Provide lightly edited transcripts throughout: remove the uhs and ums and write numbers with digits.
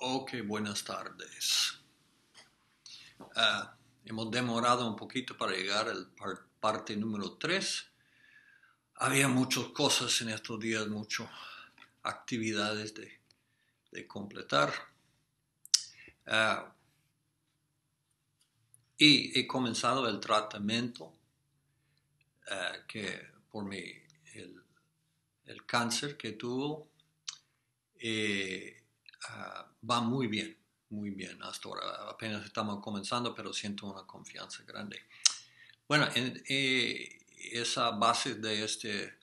Ok, buenas tardes. Hemos demorado un poquito para llegar al parte número 3. Había muchas cosas en estos días, muchas actividades de completar. Y he comenzado el tratamiento que por el cáncer que tuvo. Va muy bien hasta ahora. Apenas estamos comenzando, pero siento una confianza grande. Bueno, esa base de este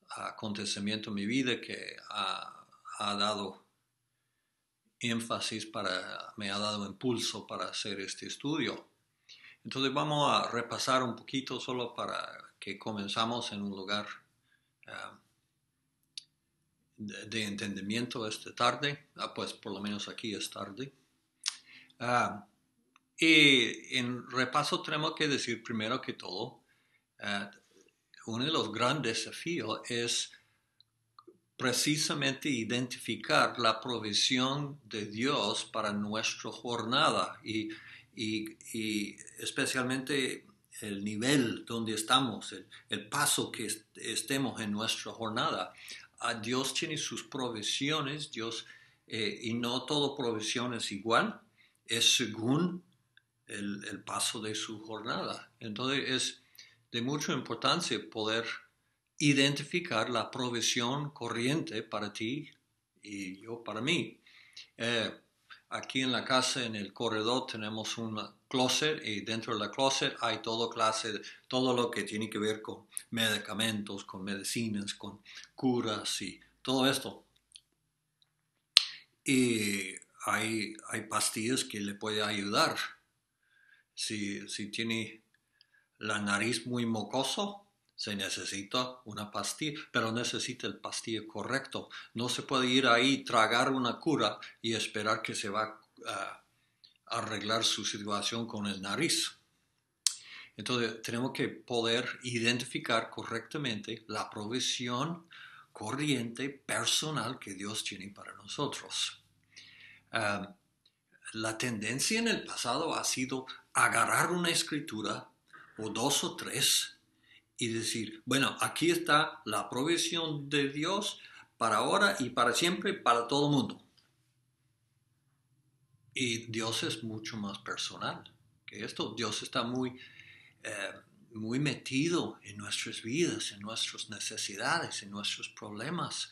acontecimiento en mi vida que ha dado énfasis me ha dado impulso para hacer este estudio. Entonces vamos a repasar un poquito solo para que comenzamos en un lugar de entendimiento esta tarde. Pues por lo menos aquí es tarde. Y en repaso tenemos que decir primero que todo, uno de los grandes desafíos es precisamente identificar la provisión de Dios para nuestra jornada y especialmente el nivel donde estamos, el paso que estemos en nuestra jornada. Dios tiene sus provisiones, y no toda provisión es igual, es según el paso de su jornada. Entonces es de mucha importancia poder identificar la provisión corriente para ti y yo para mí. Aquí en la casa, en el corredor, tenemos un closet y dentro del closet hay todo lo que tiene que ver con medicamentos, con medicinas, con curas y todo esto. Y hay pastillas que le pueden ayudar. Si tiene la nariz muy mocoso, se necesita una pastilla, pero necesita el pastilla correcto. No se puede ir ahí, tragar una cura y esperar que se va a arreglar su situación con el nariz. Entonces tenemos que poder identificar correctamente la provisión corriente personal que Dios tiene para nosotros. La tendencia en el pasado ha sido agarrar una escritura o dos o tres y decir, bueno, aquí está la provisión de Dios para ahora y para siempre, para todo el mundo. Y Dios es mucho más personal que esto. Dios está muy metido en nuestras vidas, en nuestras necesidades, en nuestros problemas.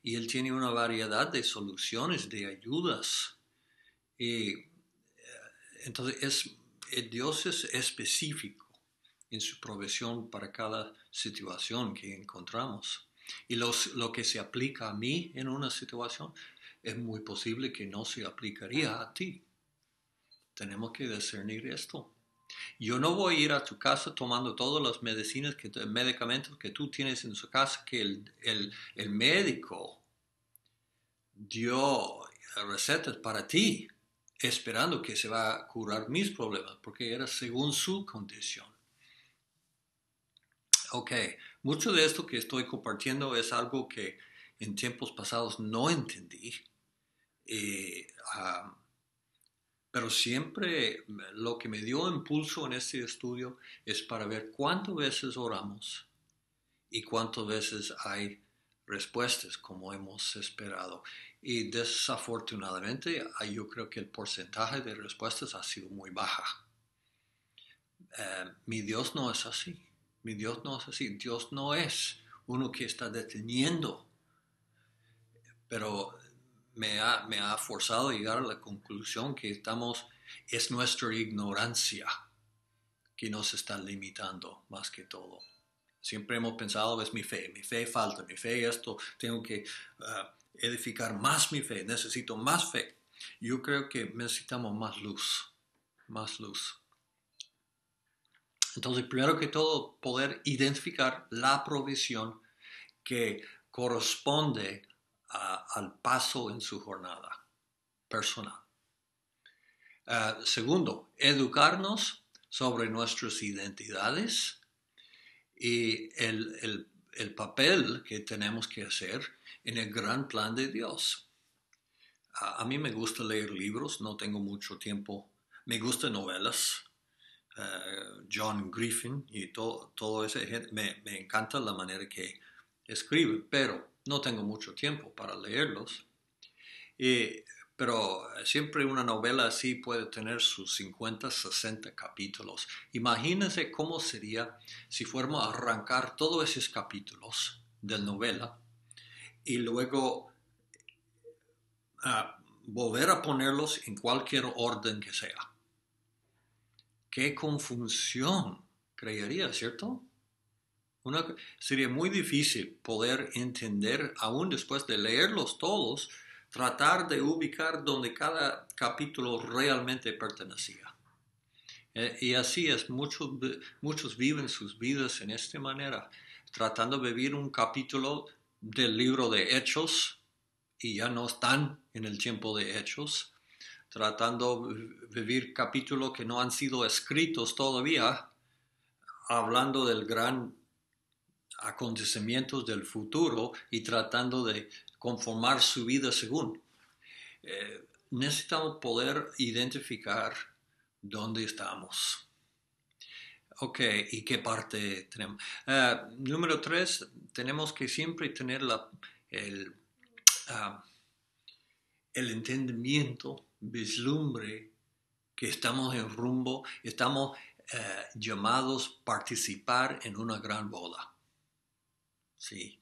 Y Él tiene una variedad de soluciones, de ayudas. Y entonces Dios es específico en su provisión para cada situación que encontramos. Y lo que se aplica a mí en una situación es muy posible que no se aplicaría a ti. Tenemos que discernir esto. Yo no voy a ir a tu casa tomando todas las medicamentos que tú tienes en su casa, que el médico dio recetas para ti, esperando que se va a curar mis problemas, porque era según su condición. Ok, mucho de esto que estoy compartiendo es algo que en tiempos pasados no entendí, pero siempre lo que me dio impulso en este estudio es para ver cuántas veces oramos y cuántas veces hay respuestas como hemos esperado. Y desafortunadamente yo creo que el porcentaje de respuestas ha sido muy baja. Mi Dios no es así. Mi Dios no es así. Dios no es uno que está deteniendo. Pero me ha forzado a llegar a la conclusión que es nuestra ignorancia que nos está limitando más que todo. Siempre hemos pensado, es mi fe falta, mi fe esto, tengo que edificar más mi fe, necesito más fe. Yo creo que necesitamos más luz. Entonces, primero que todo, poder identificar la provisión que corresponde al paso en su jornada personal. Segundo, educarnos sobre nuestras identidades y el papel que tenemos que hacer en el gran plan de Dios. A mí me gusta leer libros, no tengo mucho tiempo. Me gustan novelas, John Griffin y todo ese gente. Me encanta la manera que escribe, pero no tengo mucho tiempo para leerlos. Pero siempre una novela así puede tener sus 50, 60 capítulos. Imagínense cómo sería si fuéramos a arrancar todos esos capítulos de novela y luego volver a ponerlos en cualquier orden que sea. ¡Qué confusión! Creería, ¿cierto? Sería muy difícil poder entender, aún después de leerlos todos, tratar de ubicar donde cada capítulo realmente pertenecía. Y así es, muchos viven sus vidas en esta manera, tratando de vivir un capítulo del libro de Hechos, y ya no están en el tiempo de Hechos, tratando de vivir capítulos que no han sido escritos todavía, hablando del gran acontecimientos del futuro y tratando de conformar su vida según. Necesitamos poder identificar dónde estamos. Ok, ¿y qué parte tenemos? Número 3, tenemos que siempre tener el entendimiento, vislumbre, que estamos en rumbo, estamos llamados a participar en una gran boda. Sí,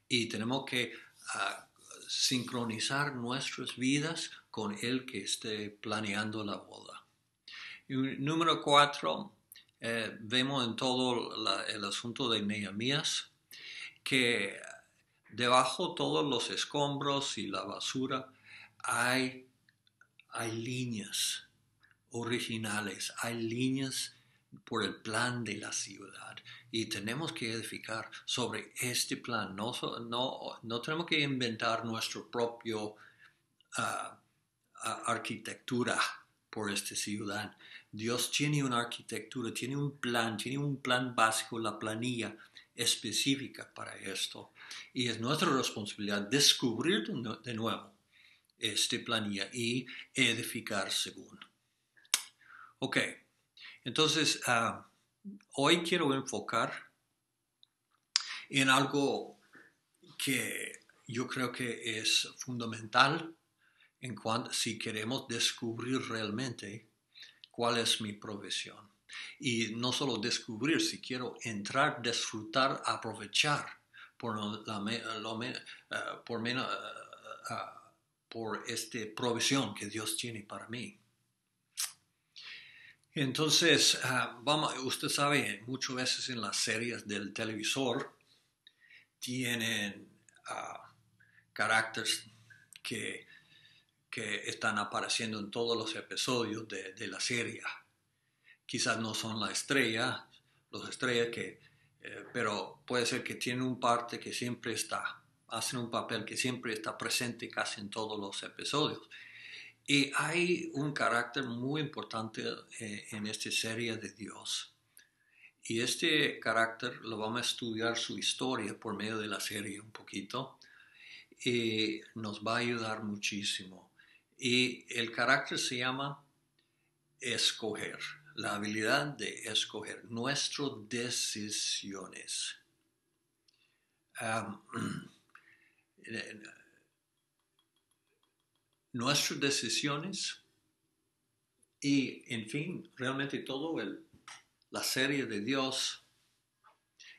y tenemos que sincronizar nuestras vidas con el que esté planeando la boda. Y número 4, vemos en todo el asunto de Nehemías que debajo de todos los escombros y la basura hay líneas originales, hay líneas por el plan de la ciudad y tenemos que edificar sobre este plan. No tenemos que inventar nuestro propio arquitectura por esta ciudad. Dios tiene una arquitectura, tiene un plan básico, la planilla específica para esto. Y es nuestra responsabilidad descubrir de nuevo esta planilla y edificar según. Ok, entonces hoy quiero enfocar en algo que yo creo que es fundamental en cuanto si queremos descubrir realmente cuál es mi profesión. Y no solo descubrir, si quiero entrar, disfrutar, aprovechar por esta provisión que Dios tiene para mí. Entonces, usted sabe, muchas veces en las series del televisor tienen caracteres que están apareciendo en todos los episodios de la serie. Quizás no son los estrellas pero puede ser que tienen un parte que siempre hacen un papel que siempre está presente casi en todos los episodios. Y hay un carácter muy importante en esta serie de Dios. Y este carácter lo vamos a estudiar su historia por medio de la serie un poquito. Y nos va a ayudar muchísimo. Y el carácter se llama escoger, la habilidad de escoger nuestras decisiones. Nuestras decisiones y, en fin, realmente todo la serie de Dios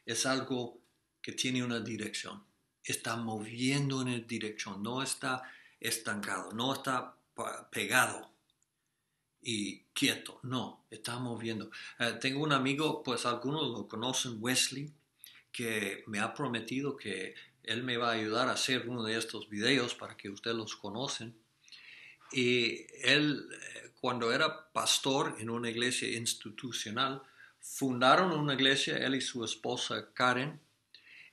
es algo que tiene una dirección. Está moviendo en una dirección, no está estancado, no está pegado y quieto, no, está moviendo. Tengo un amigo, pues algunos lo conocen, Wesley, que me ha prometido que él me va a ayudar a hacer uno de estos videos para que ustedes los conocen. Y él, cuando era pastor en una iglesia institucional, fundaron una iglesia, él y su esposa Karen,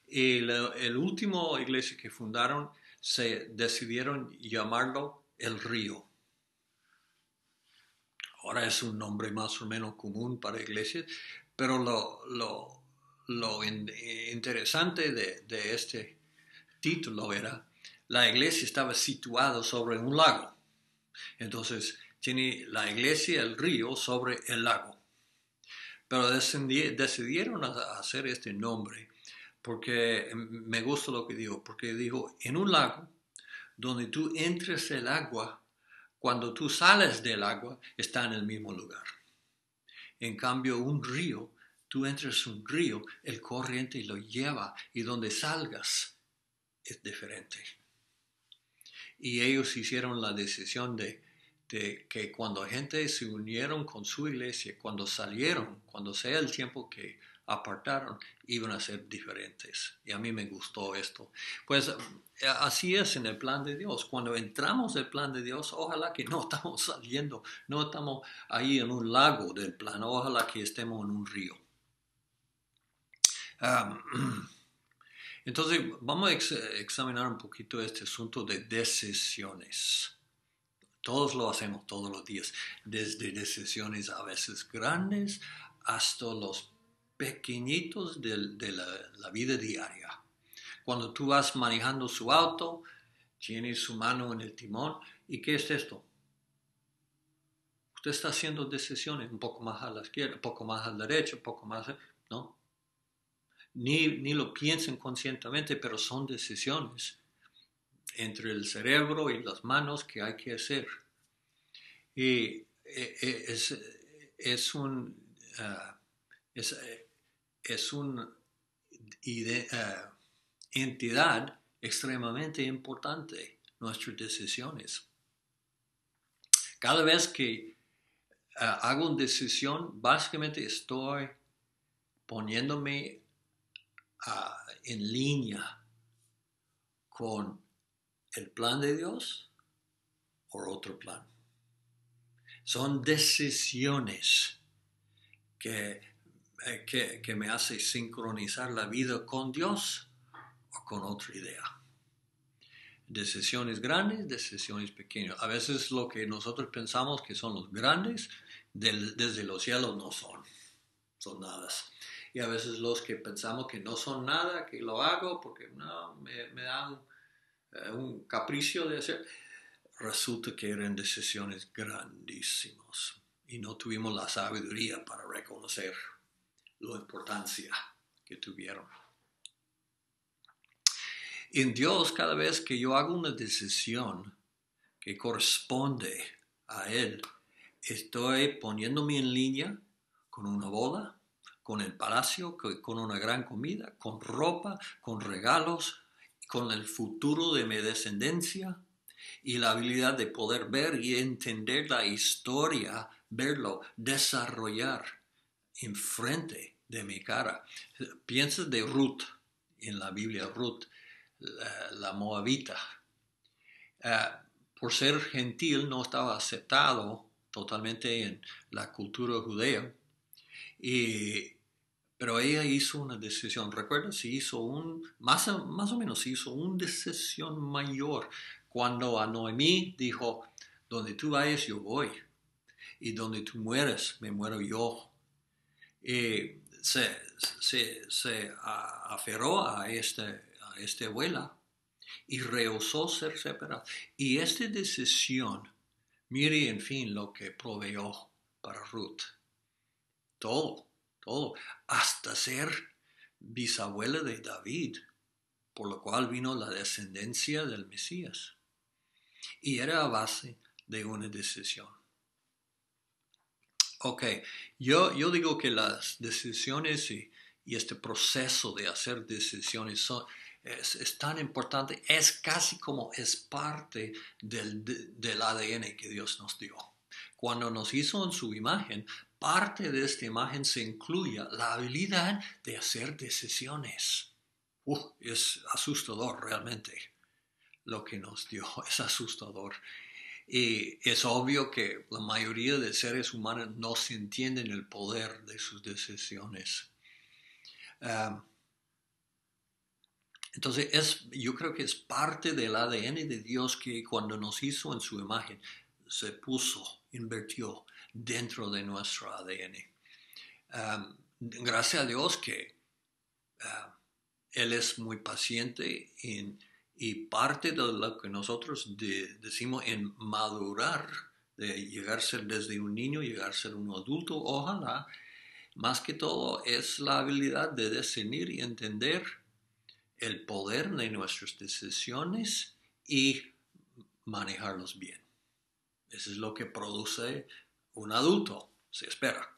y el último iglesia que fundaron se decidieron llamarlo El Río. Ahora es un nombre más o menos común para iglesias, pero lo interesante de este título era, la iglesia estaba situada sobre un lago. Entonces, tiene la iglesia, el río, sobre el lago. Pero decidieron hacer este nombre porque me gusta lo que dijo, porque dijo, en un lago donde tú entres el agua, cuando tú sales del agua, está en el mismo lugar. En cambio, un río, tú entras un río, el corriente lo lleva y donde salgas es diferente. Y ellos hicieron la decisión de que cuando gente se unieron con su iglesia, cuando salieron, cuando sea el tiempo que apartaron, iban a ser diferentes. Y a mí me gustó esto. Pues así es en el plan de Dios. Cuando entramos en el plan de Dios, ojalá que no estamos saliendo, no estamos ahí en un lago del plan, ojalá que estemos en un río. Entonces, vamos a examinar un poquito este asunto de decisiones. Todos lo hacemos todos los días, desde decisiones a veces grandes hasta los pequeñitos de la vida diaria. Cuando tú vas manejando su auto, tienes su mano en el timón, ¿y qué es esto? Usted está haciendo decisiones, un poco más a la izquierda, un poco más a la derecha, un poco más, ¿no? Ni lo piensen conscientemente, pero son decisiones entre el cerebro y las manos que hay que hacer. Y es una entidad extremadamente importante, nuestras decisiones. Cada vez que hago una decisión, básicamente estoy poniéndome en línea con el plan de Dios o otro plan. Son decisiones que me hacen sincronizar la vida con Dios o con otra idea. Decisiones grandes, decisiones pequeñas. A veces lo que nosotros pensamos que son los grandes, desde los cielos no son nada. Y a veces los que pensamos que no son nada, que lo hago porque no, me dan un capricio de hacer, resulta que eran decisiones grandísimas y no tuvimos la sabiduría para reconocer la importancia que tuvieron. En Dios, cada vez que yo hago una decisión que corresponde a Él, estoy poniéndome en línea con una boda, con el palacio, con una gran comida, con ropa, con regalos, con el futuro de mi descendencia y la habilidad de poder ver y entender la historia, verlo, desarrollar enfrente de mi cara. Piensa de Ruth en la Biblia, Ruth, la moabita. Por ser gentil no estaba aceptado totalmente en la cultura judía, pero ella hizo una decisión. Recuerda, se hizo más o menos hizo una decisión mayor cuando a Noemí dijo, donde tú vayas yo voy, y donde tú mueres me muero yo. Se aferró a esta abuela y rehusó ser separada. Y esta decisión, mire en fin lo que proveyó para Ruth. Todo, hasta ser bisabuela de David, por lo cual vino la descendencia del Mesías. Y era a base de una decisión. Ok, yo digo que las decisiones y este proceso de hacer decisiones es tan importante, es casi como es parte del ADN que Dios nos dio. Cuando nos hizo en su imagen, parte de esta imagen se incluye la habilidad de hacer decisiones. Es asustador realmente lo que nos dio, es asustador. Y es obvio que la mayoría de seres humanos no se entienden el poder de sus decisiones. Entonces, yo creo que es parte del ADN de Dios que cuando nos hizo en su imagen, se invirtió dentro de nuestro ADN. Gracias a Dios que Él es muy paciente en Y parte de lo que nosotros decimos en madurar, de llegar a ser desde un niño, llegar a ser un adulto, ojalá, más que todo es la habilidad de discernir y entender el poder de nuestras decisiones y manejarlos bien. Eso es lo que produce un adulto, se espera.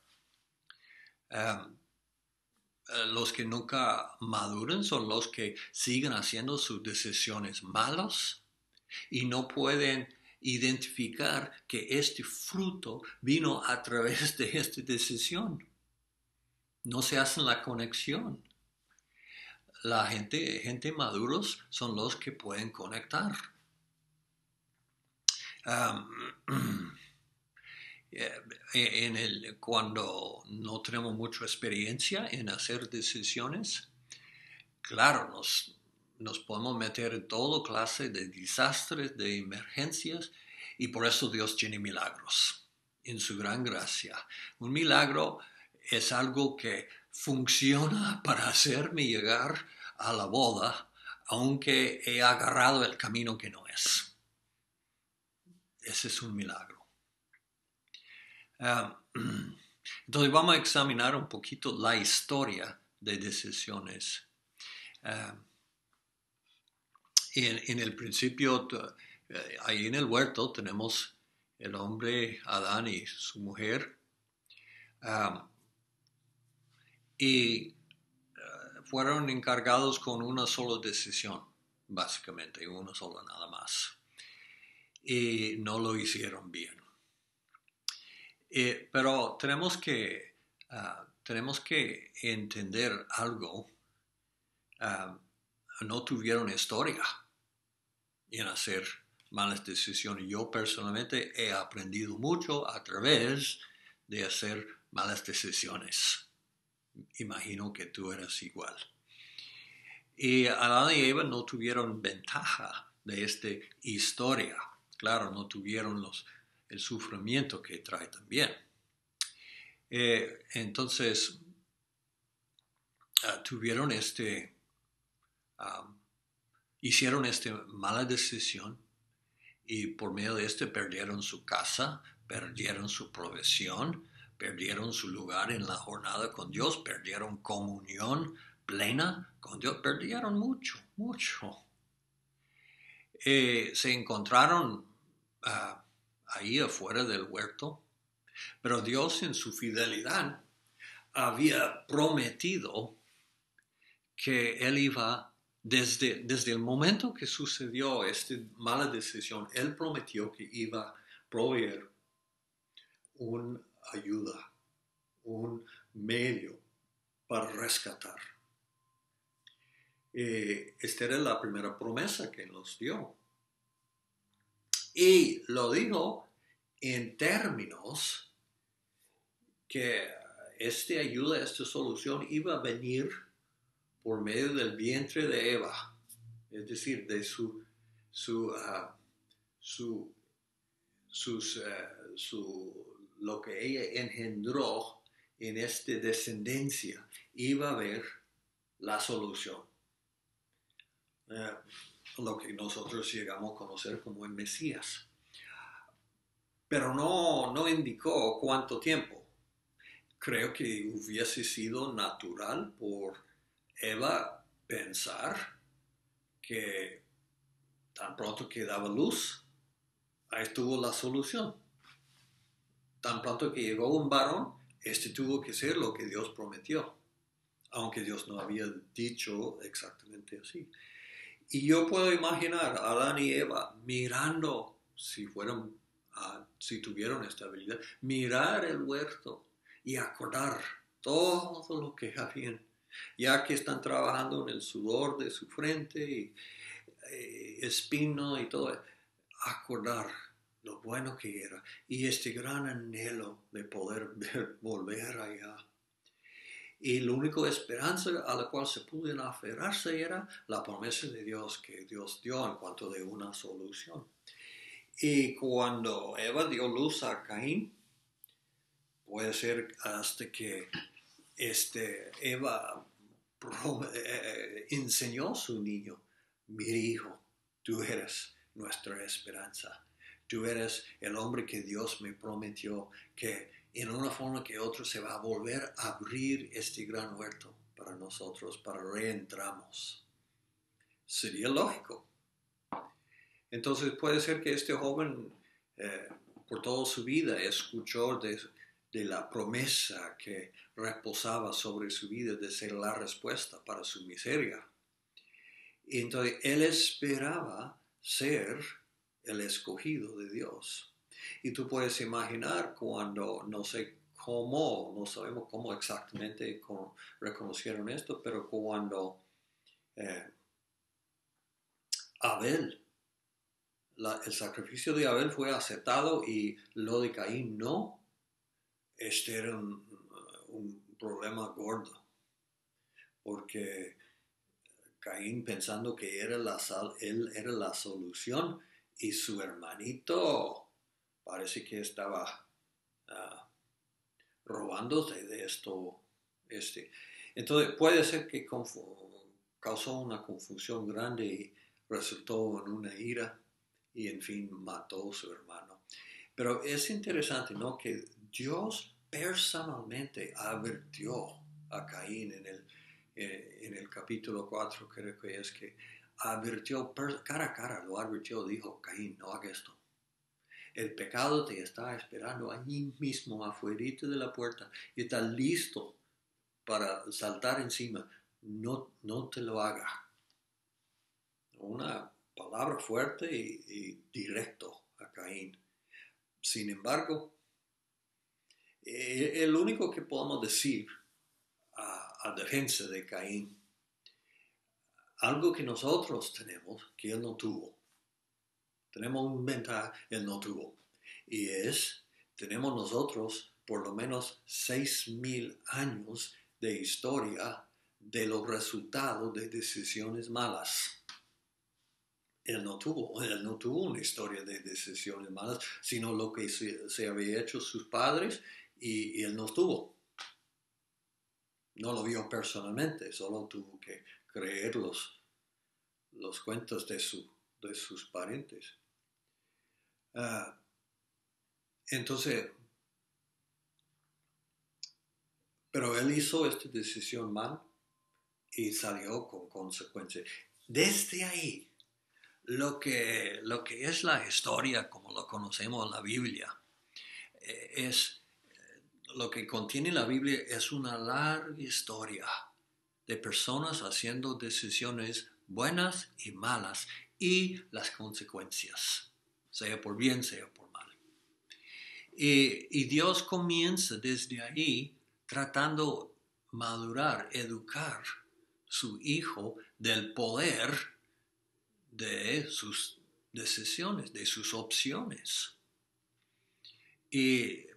Los que nunca maduran son los que siguen haciendo sus decisiones malas y no pueden identificar que este fruto vino a través de esta decisión. No se hacen la conexión. La gente maduros son los que pueden conectar. Cuando no tenemos mucha experiencia en hacer decisiones, claro, nos podemos meter en toda clase de desastres, de emergencias, y por eso Dios tiene milagros en su gran gracia. Un milagro es algo que funciona para hacerme llegar a la boda, aunque he agarrado el camino que no es. Ese es un milagro. Entonces vamos a examinar un poquito la historia de decisiones. En el principio, ahí en el huerto tenemos el hombre Adán y su mujer, y fueron encargados con una sola decisión, básicamente, una sola nada más, y no lo hicieron bien. Pero tenemos que entender algo. No tuvieron historia en hacer malas decisiones. Yo personalmente he aprendido mucho a través de hacer malas decisiones. Imagino que tú eras igual. Y Adán y Eva no tuvieron ventaja de esta historia. Claro, no tuvieron el sufrimiento que trae también. Entonces, tuvieron hicieron esta mala decisión y por medio de perdieron su casa, perdieron su provisión, perdieron su lugar en la jornada con Dios, perdieron comunión plena con Dios, perdieron mucho, mucho. Se encontraron ahí afuera del huerto, pero Dios en su fidelidad había prometido que Él iba, desde el momento que sucedió esta mala decisión, Él prometió que iba a proveer una ayuda, un medio para rescatar. Esta era la primera promesa que nos dio. Y lo dijo en términos que esta ayuda, esta solución iba a venir por medio del vientre de Eva, es decir, de lo que ella engendró en esta descendencia, iba a haber la solución. Lo que nosotros llegamos a conocer como el Mesías. Pero no indicó cuánto tiempo. Creo que hubiese sido natural por Eva pensar que tan pronto que daba luz, ahí estuvo la solución. Tan pronto que llegó un varón, tuvo que ser lo que Dios prometió, aunque Dios no había dicho exactamente así. Y yo puedo imaginar a Adán y Eva mirando, si tuvieron esta habilidad, mirar el huerto y acordar todo lo que habían, ya que están trabajando en el sudor de su frente y espino y todo, acordar lo bueno que era y este gran anhelo de poder volver allá. Y la única esperanza a la cual se pudieron aferrarse era la promesa de Dios que Dios dio en cuanto de una solución. Y cuando Eva dio luz a Caín, puede ser hasta que Eva enseñó a su niño, mi hijo, Tú eres nuestra esperanza. Tú eres el hombre que Dios me prometió que en una forma que otra se va a volver a abrir este gran huerto para nosotros, para reentramos. Sería lógico. Entonces puede ser que este joven por toda su vida escuchó de la promesa que reposaba sobre su vida de ser la respuesta para su miseria. Y entonces él esperaba ser el escogido de Dios. Y tú puedes imaginar cuando, no sé cómo, no sabemos cómo exactamente reconocieron esto, pero cuando Abel, el sacrificio de Abel fue aceptado y lo de Caín no, este era un problema gordo, porque Caín pensando que él era la solución y su hermanito parece que estaba robándose de esto. Entonces puede ser que causó una confusión grande y resultó en una ira y en fin mató a su hermano. Pero es interesante, ¿no? Que Dios personalmente advirtió a Caín en el capítulo 4, creo que es que advirtió, cara a cara lo advirtió, dijo, Caín, no hagas esto. El pecado te está esperando allí mismo, afuera de la puerta, y está listo para saltar encima. No te lo haga. Una palabra fuerte y directo a Caín. Sin embargo, el único que podemos decir a defensa de Caín, algo que nosotros tenemos que él no tuvo. Tenemos un ventaja, él no tuvo. Y tenemos nosotros por lo menos 6,000 años de historia de los resultados de decisiones malas. Él no tuvo una historia de decisiones malas, sino lo que se había hecho sus padres y él no tuvo. No lo vio personalmente, solo tuvo que creer los cuentos de sus parientes. Entonces, pero él hizo esta decisión mal y salió con consecuencias. Desde ahí, lo que es la historia, como lo conocemos en la Biblia, lo que contiene la Biblia es una larga historia de personas haciendo decisiones buenas y malas y las consecuencias, sea por bien, sea por mal. Y Dios comienza desde ahí tratando de madurar, educar su hijo del poder de sus decisiones, de sus opciones. Y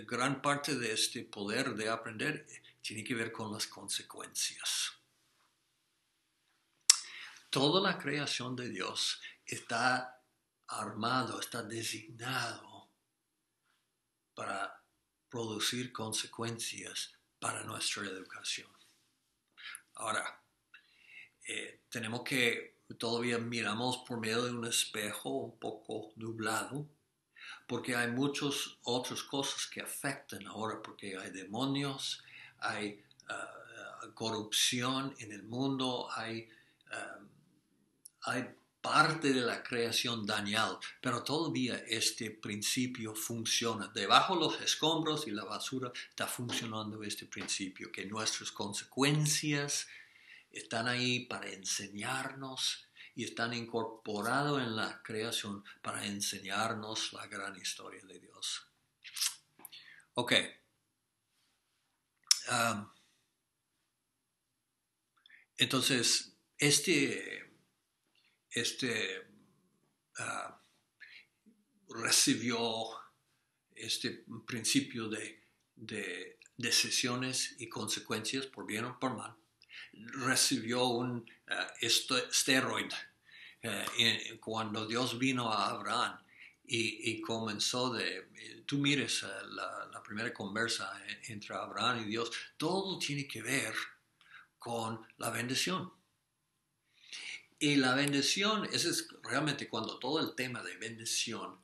gran parte de este poder de aprender tiene que ver con las consecuencias. Toda la creación de Dios está armado, está designado para producir consecuencias para nuestra educación. Ahora, tenemos que, todavía miramos por medio de un espejo un poco nublado, porque hay muchas otras cosas que afectan ahora, porque hay demonios, hay corrupción en el mundo, hay parte de la creación dañada, pero todavía este principio funciona. Debajo de los escombros y la basura está funcionando este principio, que nuestras consecuencias están ahí para enseñarnos y están incorporados en la creación para enseñarnos la gran historia de Dios. Ok. Entonces, recibió este principio de decisiones y consecuencias por bien o por mal. Recibió un esteroide cuando Dios vino a Abraham y comenzó tú mires la primera conversa entre Abraham y Dios, todo tiene que ver con la bendición. Y la bendición, ese es realmente cuando todo el tema de bendición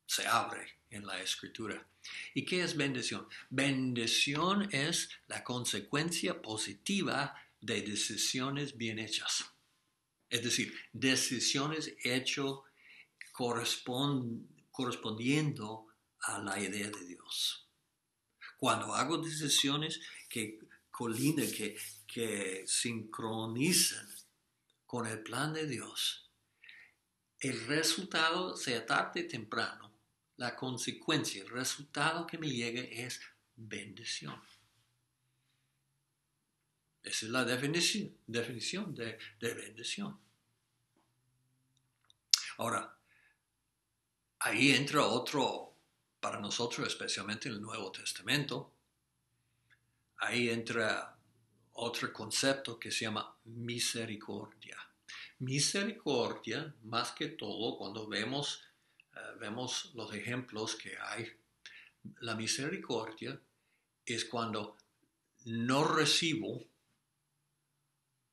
se abre en la escritura. ¿Y qué es bendición? Bendición es la consecuencia positiva de decisiones bien hechas. Es decir, decisiones hechas correspondiendo a la idea de Dios. Cuando hago decisiones que colindan, que sincronizan con el plan de Dios, el resultado, sea tarde o temprano, la consecuencia, el resultado que me llegue es bendición. Esa es la definición de bendición. Ahora, ahí entra otro, para nosotros, especialmente en el Nuevo Testamento, ahí entra otro concepto que se llama misericordia. Misericordia, más que todo, cuando vemos los ejemplos que hay, la misericordia es cuando no recibo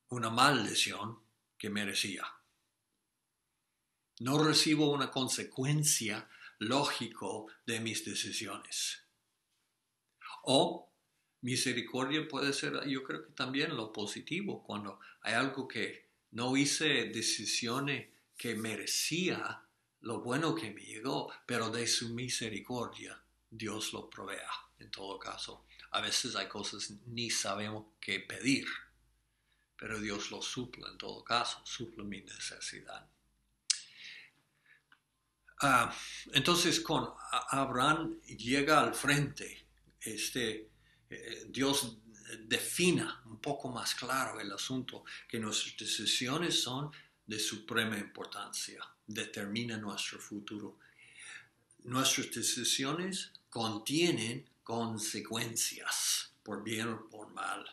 una maldición que merecía. No recibo una consecuencia lógica de mis decisiones. O misericordia puede ser, yo creo que también lo positivo, cuando hay algo que no hice decisiones que merecía lo bueno que me llegó, pero de su misericordia Dios lo provea. En todo caso, a veces hay cosas ni sabemos qué pedir, pero Dios lo suple en todo caso, suple mi necesidad. Entonces con Abraham llega al frente, Dios defina un poco más claro el asunto, que nuestras decisiones son de suprema importancia, determinan nuestro futuro. Nuestras decisiones contienen consecuencias, por bien o por mal.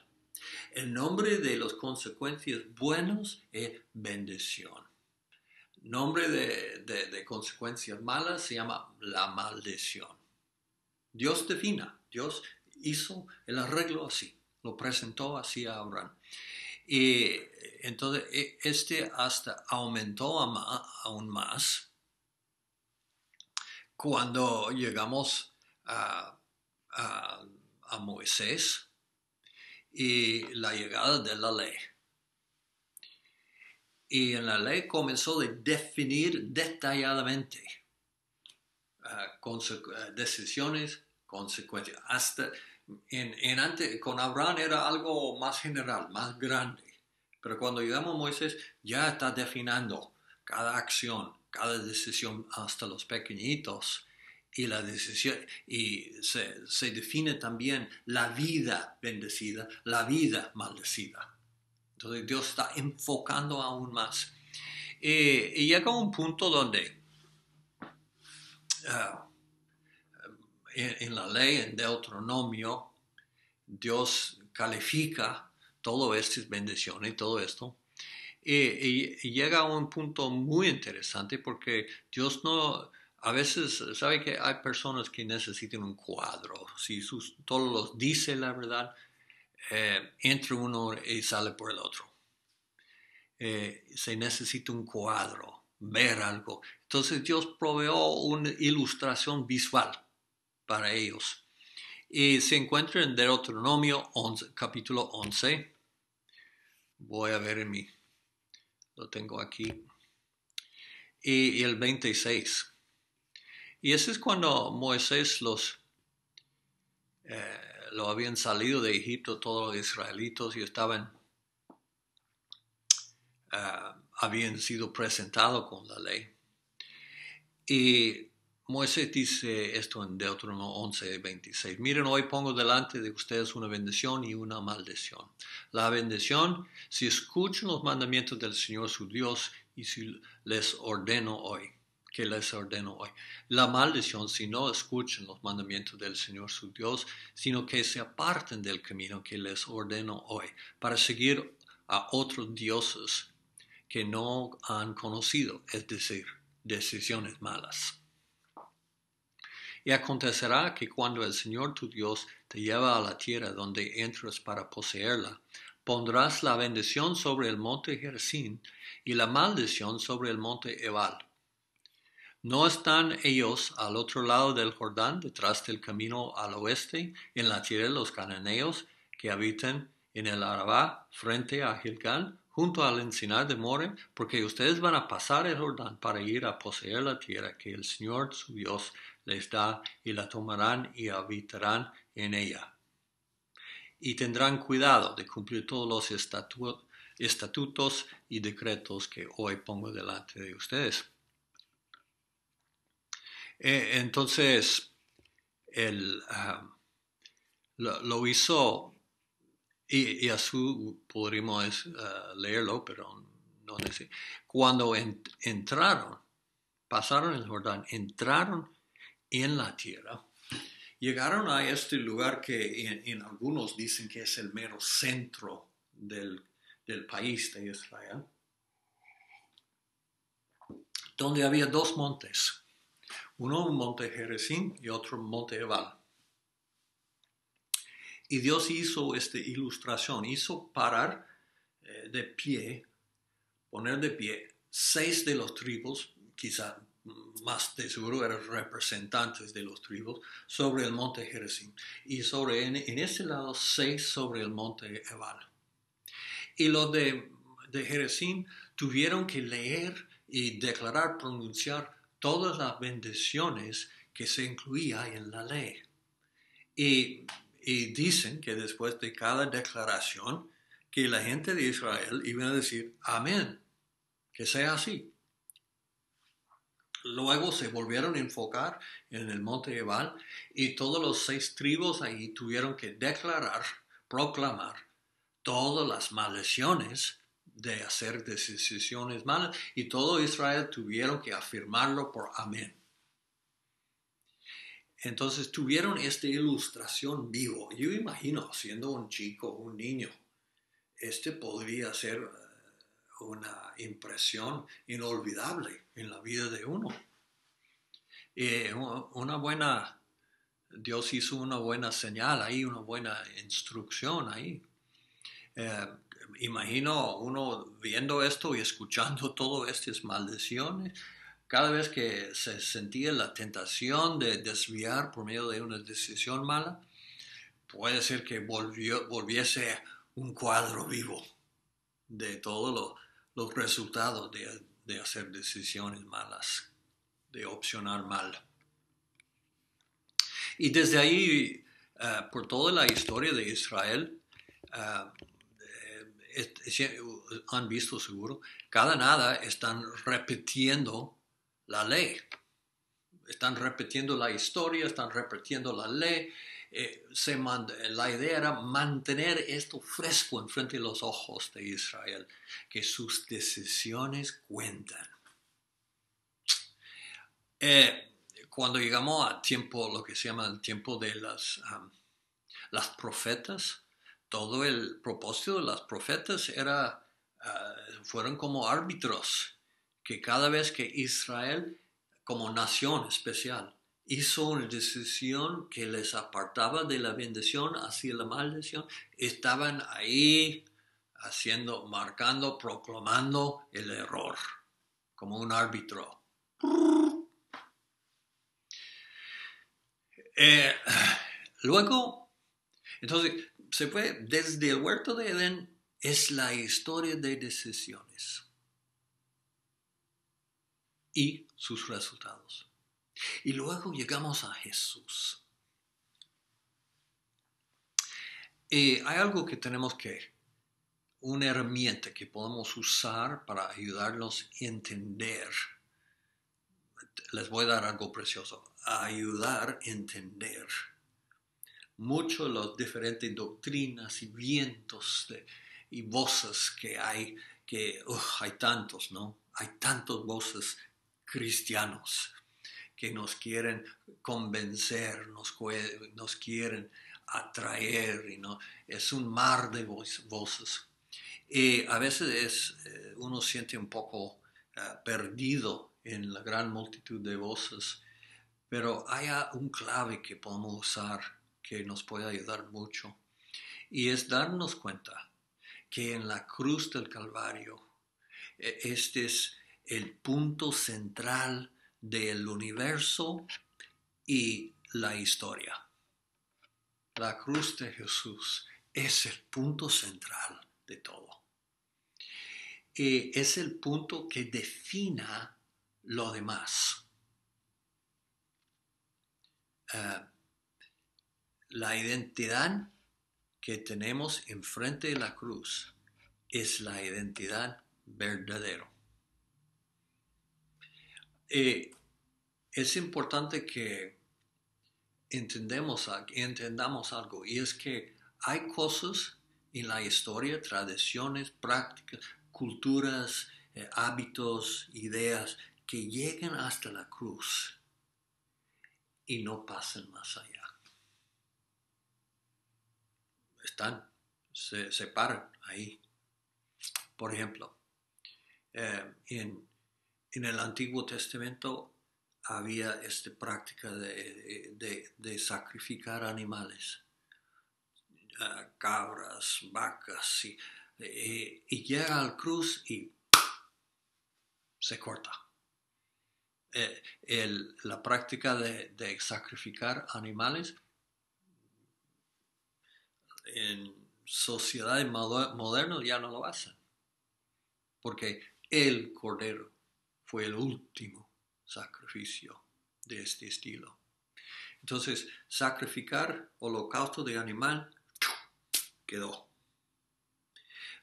El nombre de las consecuencias buenas es bendición. Nombre de consecuencias malas se llama la maldición. Dios defina, Dios hizo el arreglo así, lo presentó así a Abraham. Y entonces hasta aumentó aún más cuando llegamos a Moisés y la llegada de la ley. Y en la ley comenzó a definir detalladamente decisiones, consecuencias. Hasta antes, con Abraham era algo más general, más grande. Pero cuando llegamos a Moisés, ya está definiendo cada acción, cada decisión, hasta los pequeñitos. Y la decisión, y se define también la vida bendecida, la vida maldecida. Entonces Dios está enfocando aún más. Y llega un punto donde en la ley, en Deuteronomio, Dios califica todo estas bendiciones y todo esto. Y llega a un punto muy interesante porque Dios no... A veces, sabe que hay personas que necesitan un cuadro. Si todos los dice la verdad, entra uno y sale por el otro. Se necesita un cuadro, ver algo. Entonces Dios proveó una ilustración visual para ellos. Y se encuentra en Deuteronomio 11, capítulo 11. Voy a ver lo tengo aquí. Y el 26. Y ese es cuando Moisés lo habían salido de Egipto todos los israelitos y habían sido presentados con la ley. Y Moisés dice esto en Deuteronomio 11, 26. Miren, hoy pongo delante de ustedes una bendición y una maldición. La bendición, si escuchan los mandamientos del Señor su Dios y si les ordeno hoy, que les ordeno hoy. La maldición, si no escuchan los mandamientos del Señor su Dios, sino que se aparten del camino que les ordeno hoy, para seguir a otros dioses que no han conocido, es decir, decisiones malas. Y acontecerá que cuando el Señor tu Dios te lleva a la tierra donde entras para poseerla, pondrás la bendición sobre el monte Gerizim y la maldición sobre el monte Ebal. ¿No están ellos al otro lado del Jordán, detrás del camino al oeste, en la tierra de los cananeos que habitan en el Arabá, frente a Gilgal, junto al encinar de More? Porque ustedes van a pasar el Jordán para ir a poseer la tierra que el Señor su Dios les da, y la tomarán y habitarán en ella. Y tendrán cuidado de cumplir todos los estatutos y decretos que hoy pongo delante de ustedes. Entonces, lo hizo, y así podríamos leerlo, pero no necesito. Cuando entraron, pasaron el Jordán, entraron en la tierra, llegaron a este lugar que en algunos dicen que es el mero centro del país de Israel, donde había dos montes. Uno un monte Gerizim y otro un monte Ebal. Y Dios hizo esta ilustración, hizo parar de pie, poner de pie 6 de los tribus, quizá más de seguro eran representantes de los tribus, sobre el monte Gerizim. Y en ese lado 6 sobre el monte Ebal. Y los de Gerizim tuvieron que leer y declarar, pronunciar todas las bendiciones que se incluía en la ley. Y dicen que después de cada declaración, que la gente de Israel iba a decir, amén, que sea así. Luego se volvieron a enfocar en el monte Ebal y todos los 6 tribus ahí tuvieron que declarar, proclamar todas las maldiciones de hacer decisiones malas, y todo Israel tuvieron que afirmarlo por amén. Entonces tuvieron esta ilustración vivo. Yo imagino, siendo un chico, un niño, podría ser una impresión inolvidable en la vida de uno. Dios hizo una buena señal ahí, una buena instrucción ahí. Imagino uno viendo esto y escuchando todas estas maldiciones, cada vez que se sentía la tentación de desviar por medio de una decisión mala, puede ser que volviese un cuadro vivo de todos los resultados de hacer decisiones malas, de opcionar mal. Y desde ahí, por toda la historia de Israel, han visto seguro, cada nada están repitiendo la ley. Están repitiendo la historia, están repitiendo la ley. La idea era mantener esto fresco enfrente de los ojos de Israel, que sus decisiones cuentan. Cuando llegamos a tiempo, lo que se llama el tiempo de las profetas, todo el propósito de las profetas fueron como árbitros, que cada vez que Israel, como nación especial, hizo una decisión que les apartaba de la bendición hacia la maldición, estaban ahí marcando, proclamando el error, como un árbitro. Luego, entonces, se fue desde el huerto de Edén, es la historia de decisiones y sus resultados. Y luego llegamos a Jesús. Hay algo que tenemos una herramienta que podemos usar para ayudarnos a entender. Les voy a dar algo precioso, a ayudar a entender mucho las diferentes doctrinas y vientos y voces que hay, hay tantos, ¿no? Hay tantos voces cristianos que nos quieren convencer, nos quieren atraer, es un mar de voces. Y a veces uno siente un poco perdido en la gran multitud de voces, pero hay un clave que podemos usar que nos puede ayudar mucho, y es darnos cuenta que en la cruz del Calvario, este es el punto central del universo y la historia. La cruz de Jesús es el punto central de todo. Y es el punto que defina lo demás. La identidad que tenemos enfrente de la cruz es la identidad verdadera. Es importante que entendamos algo, y es que hay cosas en la historia, tradiciones, prácticas, culturas, hábitos, ideas que llegan hasta la cruz y no pasan más allá. Se paran ahí. Por ejemplo, en el Antiguo Testamento había esta práctica de sacrificar animales, cabras, vacas, y llega al cruz y se corta. La práctica de sacrificar animales en sociedades modernas ya no lo hacen, porque el Cordero fue el último sacrificio de este estilo. Entonces, sacrificar holocausto de animal quedó.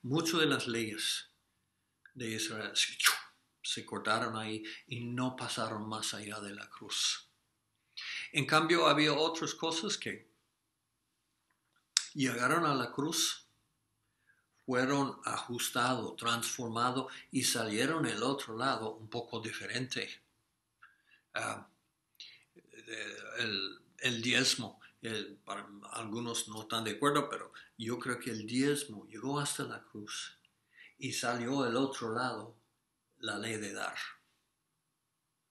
Muchas de las leyes de Israel se cortaron ahí y no pasaron más allá de la cruz. En cambio, había otras cosas que llegaron a la cruz, fueron ajustados, transformados y salieron del otro lado un poco diferente. El diezmo, algunos no están de acuerdo, pero yo creo que el diezmo llegó hasta la cruz y salió del otro lado la ley de dar.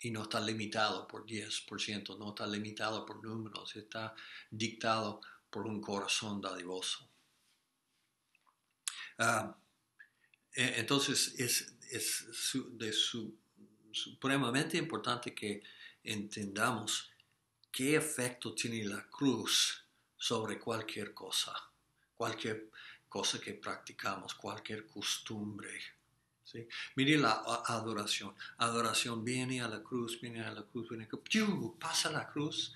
Y no está limitado por 10%, no está limitado por números, está dictado por un corazón dadivoso. Entonces es supremamente importante que entendamos qué efecto tiene la cruz sobre cualquier cosa que practicamos, cualquier costumbre. ¿Sí? Mire la adoración. Adoración viene a la cruz, viene a la cruz, viene a la cruz, pasa la cruz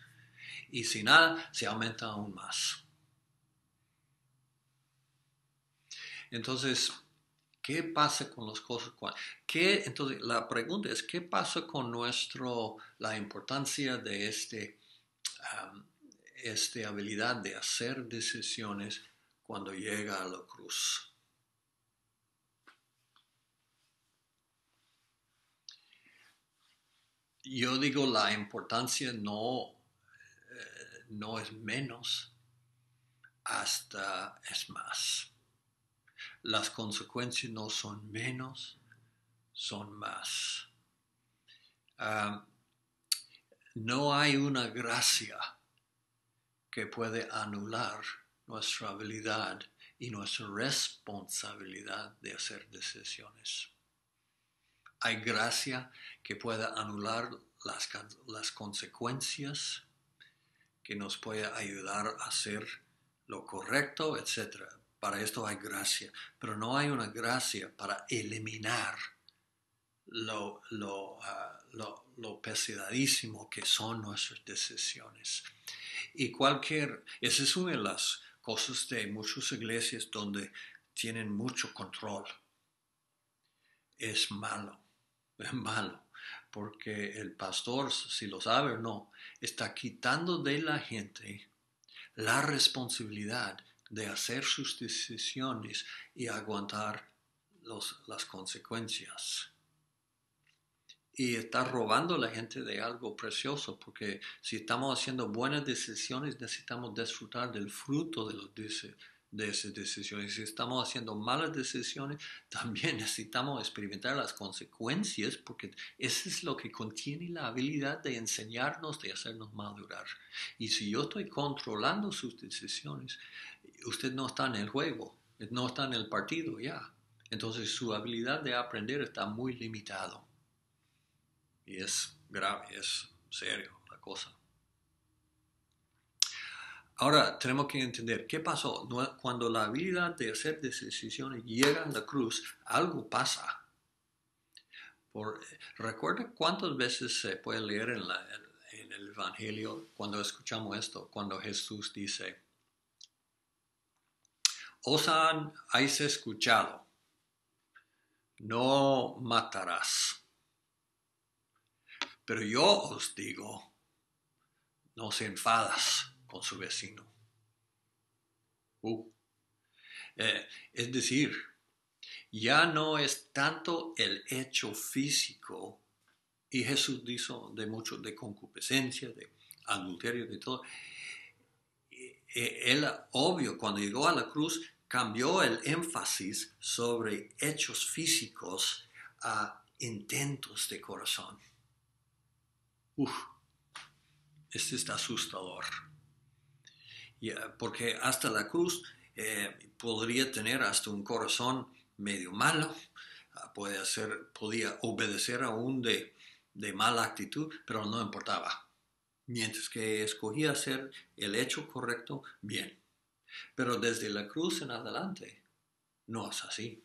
y si nada, se aumenta aún más. Entonces, ¿qué pasa con las cosas? Entonces, la pregunta es, ¿qué pasa con la importancia de esta habilidad de hacer decisiones cuando llega a la cruz? Yo digo, la importancia no es menos, hasta es más. Las consecuencias no son menos, son más. No hay una gracia que puede anular nuestra habilidad y nuestra responsabilidad de hacer decisiones. Hay gracia que puede anular las consecuencias, que nos puede ayudar a hacer lo correcto, etc. Para esto hay gracia, pero no hay una gracia para eliminar lo pesadísimo que son nuestras decisiones. Y esa es una de las cosas de muchas iglesias donde tienen mucho control. Es malo, porque el pastor, si lo sabe o no, está quitando de la gente la responsabilidad de hacer sus decisiones y aguantar las consecuencias. Y está robando a la gente de algo precioso, porque si estamos haciendo buenas decisiones, necesitamos disfrutar del fruto de esas decisiones. Si estamos haciendo malas decisiones, también necesitamos experimentar las consecuencias, porque eso es lo que contiene la habilidad de enseñarnos, de hacernos madurar. Y si yo estoy controlando sus decisiones, usted no está en el juego. no está en el partido ya. Entonces su habilidad de aprender está muy limitado. Y es grave, es serio la cosa. Ahora tenemos que entender qué pasó. Cuando la habilidad de hacer decisiones llega a la cruz, algo pasa. Recuerda cuántas veces se puede leer en el Evangelio cuando escuchamos esto, cuando Jesús dice, os habéis escuchado, no matarás. Pero yo os digo, no se enfadas con su vecino. Es decir, ya no es tanto el hecho físico, y Jesús dijo de mucho, de concupiscencia, de adulterio, de todo. Él, obvio, cuando llegó a la cruz, cambió el énfasis sobre hechos físicos a intentos de corazón. Este está asustador. Porque hasta la cruz podría tener hasta un corazón medio malo, podía obedecer aún de mala actitud, pero no importaba. Mientras que escogía hacer el hecho correcto, bien. Pero desde la cruz en adelante, no es así.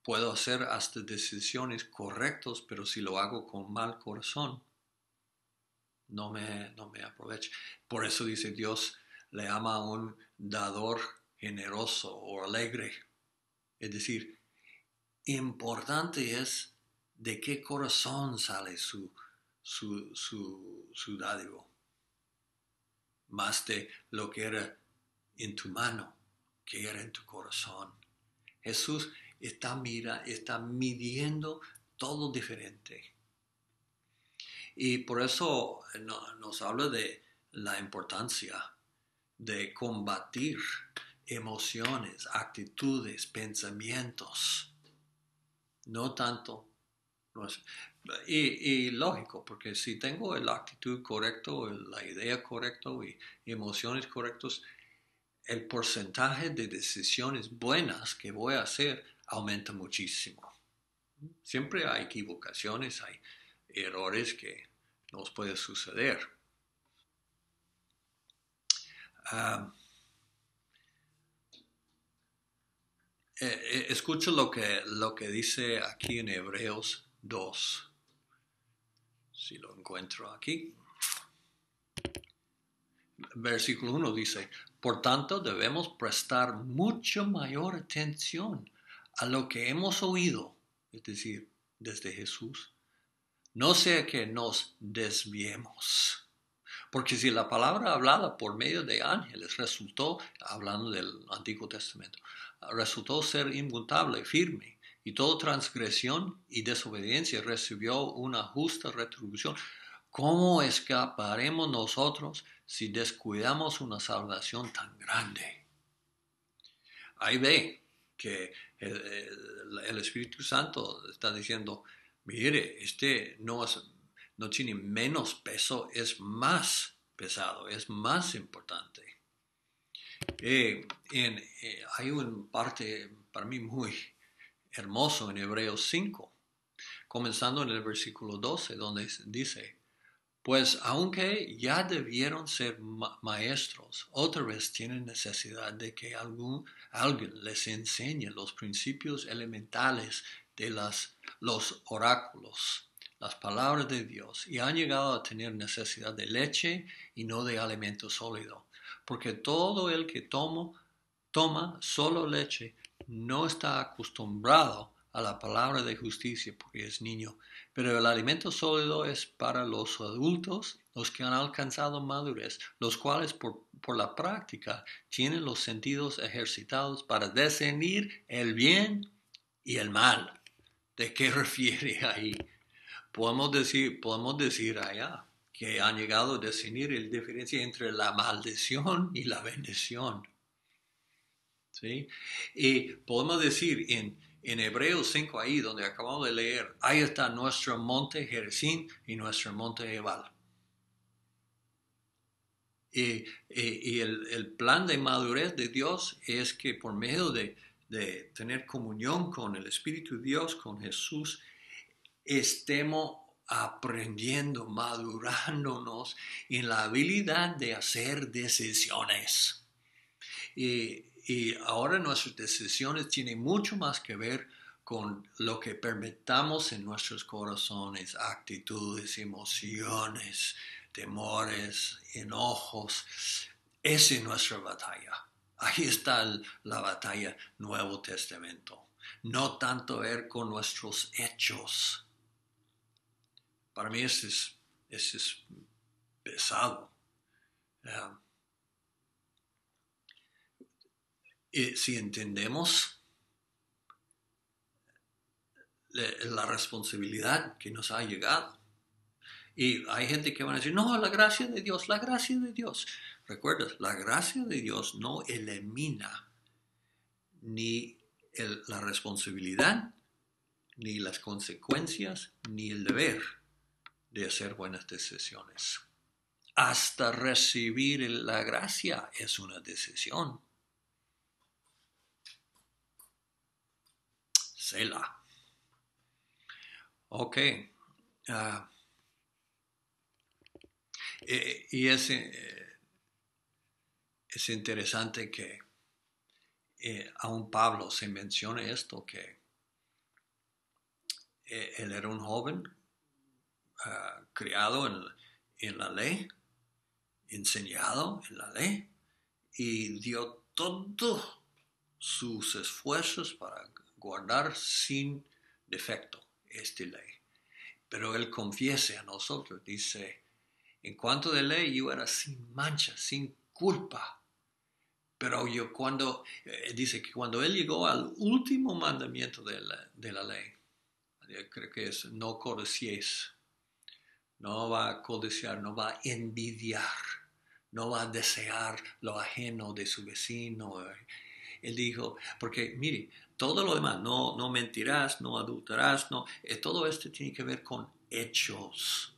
Puedo hacer hasta decisiones correctas, pero si lo hago con mal corazón, no me aprovecha. Por eso dice Dios, le ama a un dador generoso o alegre. Es decir, importante es de qué corazón sale su dádivo. Más de lo que era en tu mano, que era en tu corazón. Jesús está midiendo todo diferente. Y por eso nos habla de la importancia de combatir emociones, actitudes, pensamientos. No tanto. Y lógico, porque si tengo la actitud correcta, la idea correcta y emociones correctas, el porcentaje de decisiones buenas que voy a hacer aumenta muchísimo. Siempre hay equivocaciones, hay errores que nos puede suceder. Escucho lo que dice aquí en Hebreos 2. Si lo encuentro aquí. Versículo 1 dice, por tanto debemos prestar mucho mayor atención a lo que hemos oído, es decir, desde Jesús. No sea que nos desviemos. Porque si la palabra hablada por medio de ángeles resultó, hablando del Antiguo Testamento, resultó ser inmutable, firme, y toda transgresión y desobediencia recibió una justa retribución, ¿cómo escaparemos nosotros si descuidamos una salvación tan grande? Ahí ve que el Espíritu Santo está diciendo, mire, no tiene menos peso, es más pesado, es más importante. Hay una parte para mí muy hermoso en Hebreos 5, comenzando en el versículo 12, donde dice, pues aunque ya debieron ser maestros, otra vez tienen necesidad de que alguien les enseñe los principios elementales de los oráculos, las palabras de Dios, y han llegado a tener necesidad de leche y no de alimento sólido, porque todo el que toma solo leche no está acostumbrado a la palabra de justicia porque es niño, pero el alimento sólido es para los adultos, los que han alcanzado madurez, los cuales por la práctica tienen los sentidos ejercitados para discernir el bien y el mal. ¿De qué refiere ahí? Podemos decir allá que han llegado a discernir la diferencia entre la maldición y la bendición. ¿Sí? Y podemos decir en Hebreos 5 ahí, donde acabamos de leer, ahí está nuestro monte Gerizim y nuestro monte Ebal. Y el plan de madurez de Dios es que por medio de tener comunión con el Espíritu de Dios, con Jesús, estemos aprendiendo, madurándonos en la habilidad de hacer decisiones. Y ahora nuestras decisiones tienen mucho más que ver con lo que permitamos en nuestros corazones, actitudes, emociones, temores, enojos. Esa es nuestra batalla. Ahí está la batalla Nuevo Testamento. No tanto ver con nuestros hechos. Para mí eso es pesado. Y si entendemos la responsabilidad que nos ha llegado. Y hay gente que va a decir, no, la gracia de Dios, la gracia de Dios. Recuerda, la gracia de Dios no elimina ni la responsabilidad, ni las consecuencias, ni el deber de hacer buenas decisiones. Hasta recibir la gracia es una decisión. Selah. Ok. Y es interesante que aún Pablo se menciona esto, que él era un joven criado en la ley, enseñado en la ley, y dio todos sus esfuerzos para guardar sin defecto esta ley. Pero él confiesa a nosotros, dice, en cuanto de ley yo era sin mancha, sin culpa. Pero dice que cuando él llegó al último mandamiento de la ley, yo creo que es no codiciéis, no va a codiciar, no va a envidiar, no va a desear lo ajeno de su vecino. Él dijo, porque mire, todo lo demás, no mentirás, no adulterarás, todo esto tiene que ver con hechos.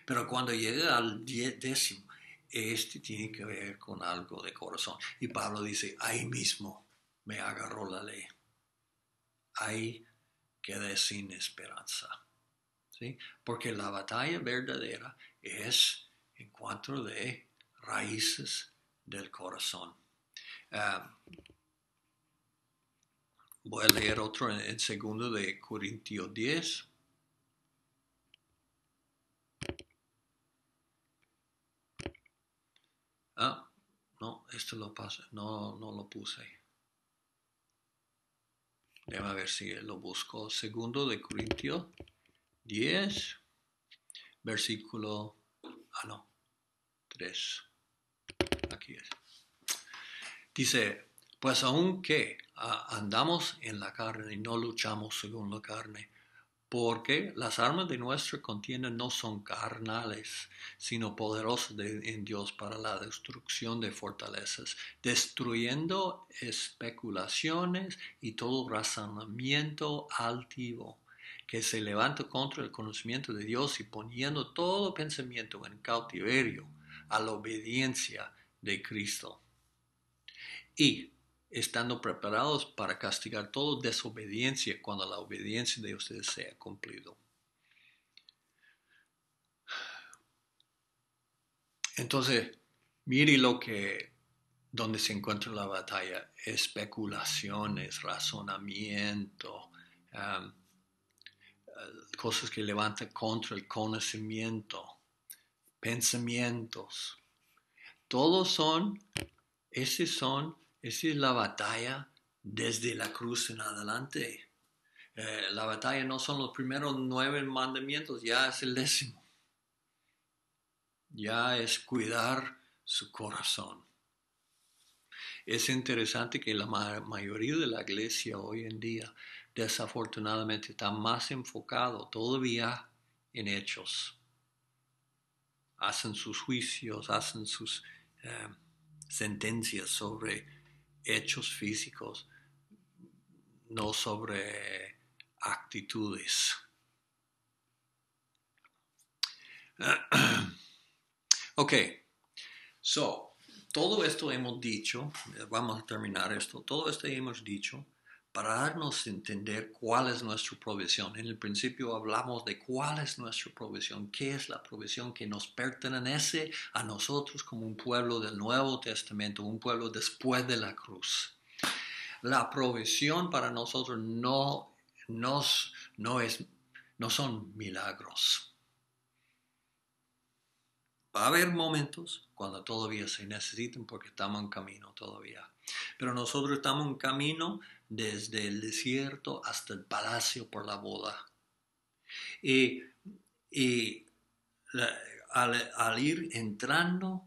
Pero cuando llega al 10º, este tiene que ver con algo de corazón. Y Pablo dice, ahí mismo me agarró la ley. Ahí quedé sin esperanza. ¿Sí? Porque la batalla verdadera es en cuanto de raíces del corazón. Voy a leer otro en 2 de Corintios 10. No, esto lo pasa, no lo puse. Déjame ver si lo busco. 2 de Corintios 10, versículo, 3. Aquí es. Dice, pues aunque andamos en la carne y no luchamos según la carne, porque las armas de nuestra contienda no son carnales, sino poderosas en Dios para la destrucción de fortalezas, destruyendo especulaciones y todo razonamiento altivo que se levanta contra el conocimiento de Dios y poniendo todo pensamiento en cautiverio a la obediencia de Cristo. Y estando preparados para castigar toda desobediencia cuando la obediencia de ustedes sea cumplido. Entonces, mire donde se encuentra la batalla: especulaciones, razonamiento, cosas que levantan contra el conocimiento, pensamientos. Todos esa es la batalla desde la cruz en adelante. La batalla no son los primeros 9 mandamientos, ya es el 10º. Ya es cuidar su corazón. Es interesante que la mayoría de la iglesia hoy en día desafortunadamente está más enfocado todavía en hechos. Hacen sus juicios, hacen sus sentencias sobre hechos físicos, no sobre actitudes. Ok, Todo esto hemos dicho, vamos a terminar esto, todo esto hemos dicho para darnos a entender cuál es nuestra provisión. En el principio hablamos de cuál es nuestra provisión, qué es la provisión que nos pertenece a nosotros como un pueblo del Nuevo Testamento, un pueblo después de la cruz. La provisión para nosotros no son milagros. Va a haber momentos cuando todavía se necesitan porque estamos en camino todavía. Pero nosotros estamos en camino desde el desierto hasta el palacio por la boda. Y al ir entrando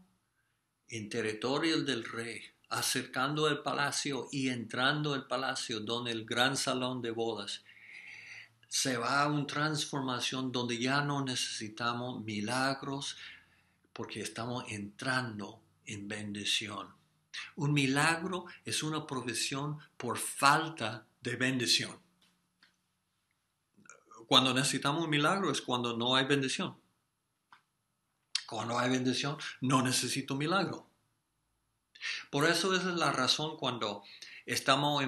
en territorio del rey, acercando el palacio y entrando el palacio donde el gran salón de bodas, se va a una transformación donde ya no necesitamos milagros, porque estamos entrando en bendición. Un milagro es una provisión por falta de bendición. Cuando necesitamos un milagro es cuando no hay bendición. Cuando hay bendición, no necesito un milagro. Por eso esa es la razón cuando estamos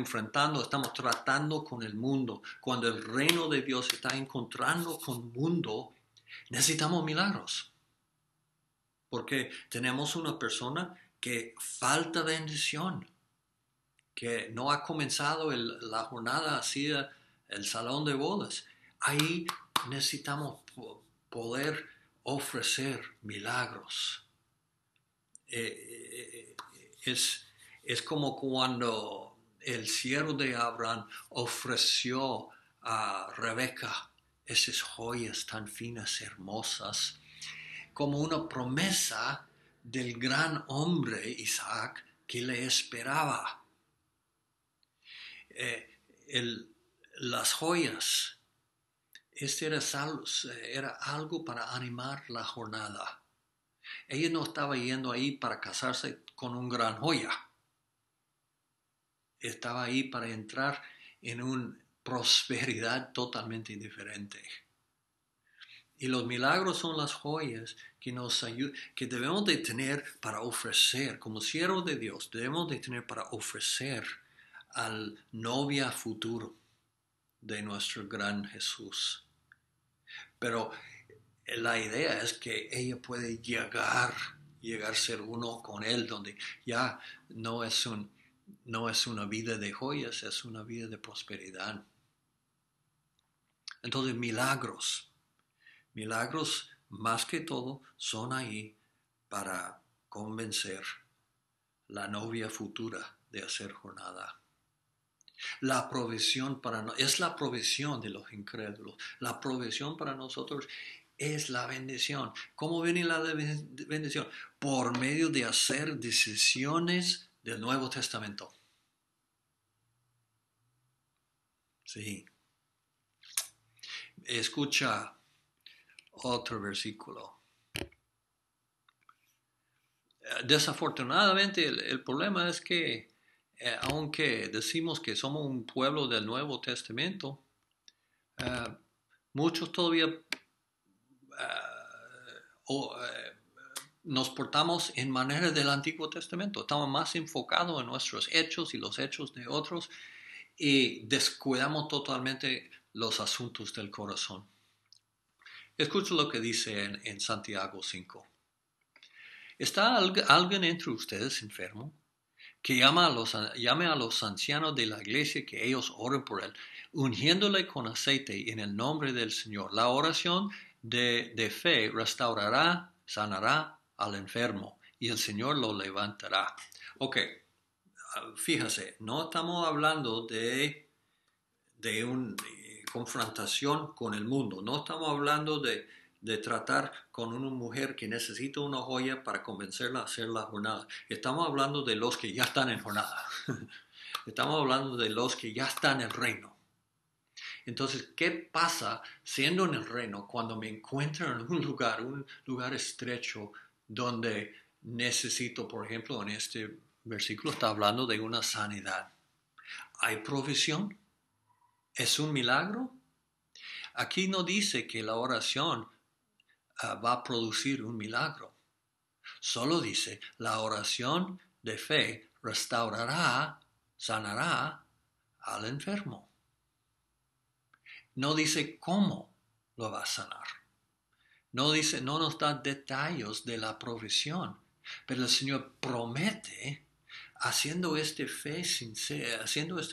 tratando con el mundo, cuando el reino de Dios está encontrando con el mundo, necesitamos milagros. Porque tenemos una persona que falta bendición, que no ha comenzado la jornada así, el salón de bodas. Ahí necesitamos poder ofrecer milagros. Es como cuando el siervo de Abraham ofreció a Rebeca esas joyas tan finas, hermosas, como una promesa del gran hombre Isaac que le esperaba. Las joyas, era algo para animar la jornada. Ella no estaba yendo ahí para casarse con un gran joya. Estaba ahí para entrar en una prosperidad totalmente diferente. Y los milagros son las joyas que nos ayudan, que debemos de tener para ofrecer, como siervos de Dios, debemos de tener para ofrecer al novia futuro de nuestro gran Jesús. Pero la idea es que ella puede llegar a ser uno con Él, donde ya no es una vida de joyas, es una vida de prosperidad. Entonces, milagros más que todo son ahí para convencer la novia futura de hacer jornada. La provisión es la provisión de los incrédulos. La provisión para nosotros es la bendición. ¿Cómo viene la bendición? Por medio de hacer decisiones del Nuevo Testamento. Sí. Escucha otro versículo. Desafortunadamente el problema es que aunque decimos que somos un pueblo del Nuevo Testamento, muchos todavía nos portamos en manera del Antiguo Testamento. Estamos más enfocados en nuestros hechos y los hechos de otros y descuidamos totalmente los asuntos del corazón. Escucha lo que dice en Santiago 5. ¿Está alguien entre ustedes enfermo? Que llame a los ancianos de la iglesia, que ellos oren por él, ungiéndole con aceite en el nombre del Señor. La oración de fe restaurará, sanará al enfermo y el Señor lo levantará. Ok, fíjese, no estamos hablando de una confrontación con el mundo, no estamos hablando de tratar con una mujer que necesita una joya para convencerla a hacer la jornada. Estamos hablando de los que ya están en jornada. Estamos hablando de los que ya están en el reino. Entonces, ¿qué pasa siendo en el reino cuando me encuentro en un lugar estrecho donde necesito, por ejemplo, en este versículo está hablando de una sanidad? ¿Hay provisión? ¿Es un milagro? Aquí no dice que la oración va a producir un milagro. Solo dice, la oración de fe restaurará, sanará al enfermo. No dice cómo lo va a sanar. No dice, no nos da detalles de la provisión, pero el Señor promete, haciendo esta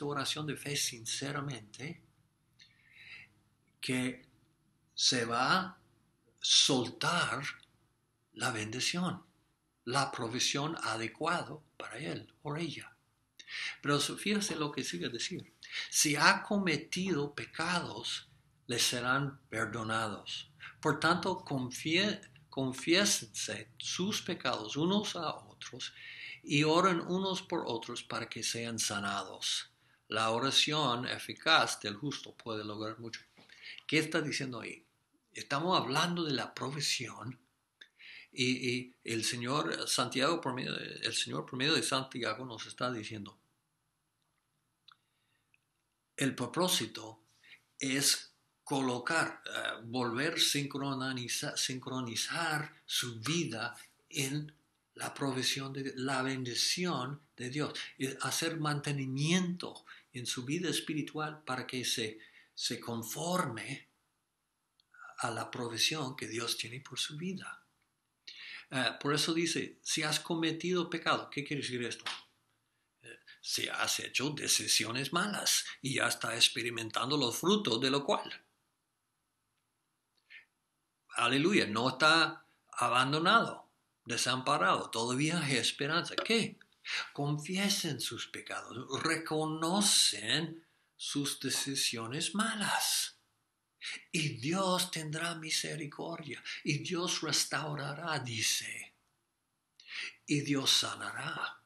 oración de fe sinceramente, que se va a soltar la bendición, la provisión adecuada para él o ella. Pero fíjese lo que sigue a decir. Si ha cometido pecados, le serán perdonados. Por tanto, confiésense sus pecados unos a otros y oren unos por otros para que sean sanados. La oración eficaz del justo puede lograr mucho. ¿Qué está diciendo ahí? Estamos hablando de la provisión y el Señor por medio de Santiago nos está diciendo, el propósito es volver a sincronizar su vida en la provisión de la bendición de Dios, y hacer mantenimiento en su vida espiritual para que se conforme a la provisión que Dios tiene por su vida. Por eso dice, si has cometido pecado, ¿qué quiere decir esto? Si has hecho decisiones malas y ya está experimentando los frutos de lo cual. Aleluya, no está abandonado, desamparado, todavía hay esperanza. ¿Qué? Confiesen sus pecados, reconocen sus decisiones malas. Y Dios tendrá misericordia, y Dios restaurará, dice, y Dios sanará.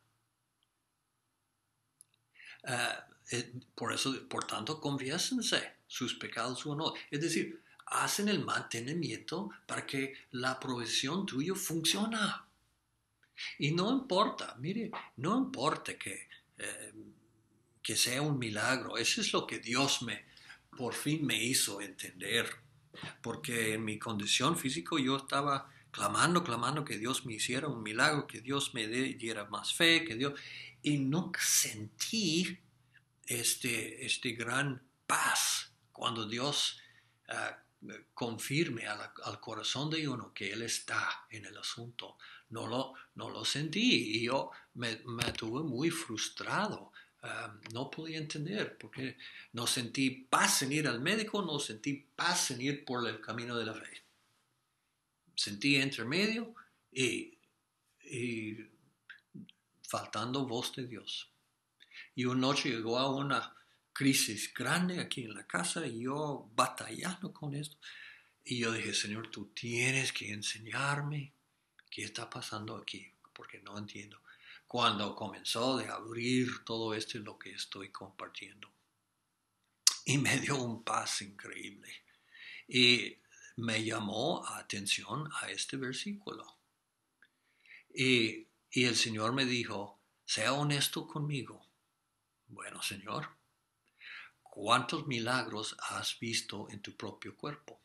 Por tanto, confiésense sus pecados uno. Es decir, hacen el mantenimiento para que la provisión tuya funcione. Y no importa, mire, no importa que sea un milagro. Eso es lo que Dios por fin me hizo entender. Porque en mi condición física yo estaba clamando que Dios me hiciera un milagro, que Dios me diera más fe, y nunca sentí este gran paz cuando Dios confirme al corazón de uno que Él está en el asunto. No lo sentí y yo me tuve muy frustrado. No podía entender porque no sentí paz en ir al médico, no sentí paz en ir por el camino de la fe. Sentí entre medio y faltando voz de Dios. Y una noche llegó a una crisis grande aquí en la casa y yo batallando con esto. Y yo dije, Señor, tú tienes que enseñarme qué está pasando aquí, porque no entiendo. Cuando comenzó a abrir todo esto es lo que estoy compartiendo. Y me dio un paz increíble. Y me llamó atención a este versículo. Y el Señor me dijo, sea honesto conmigo. Bueno, Señor, ¿cuántos milagros has visto en tu propio cuerpo?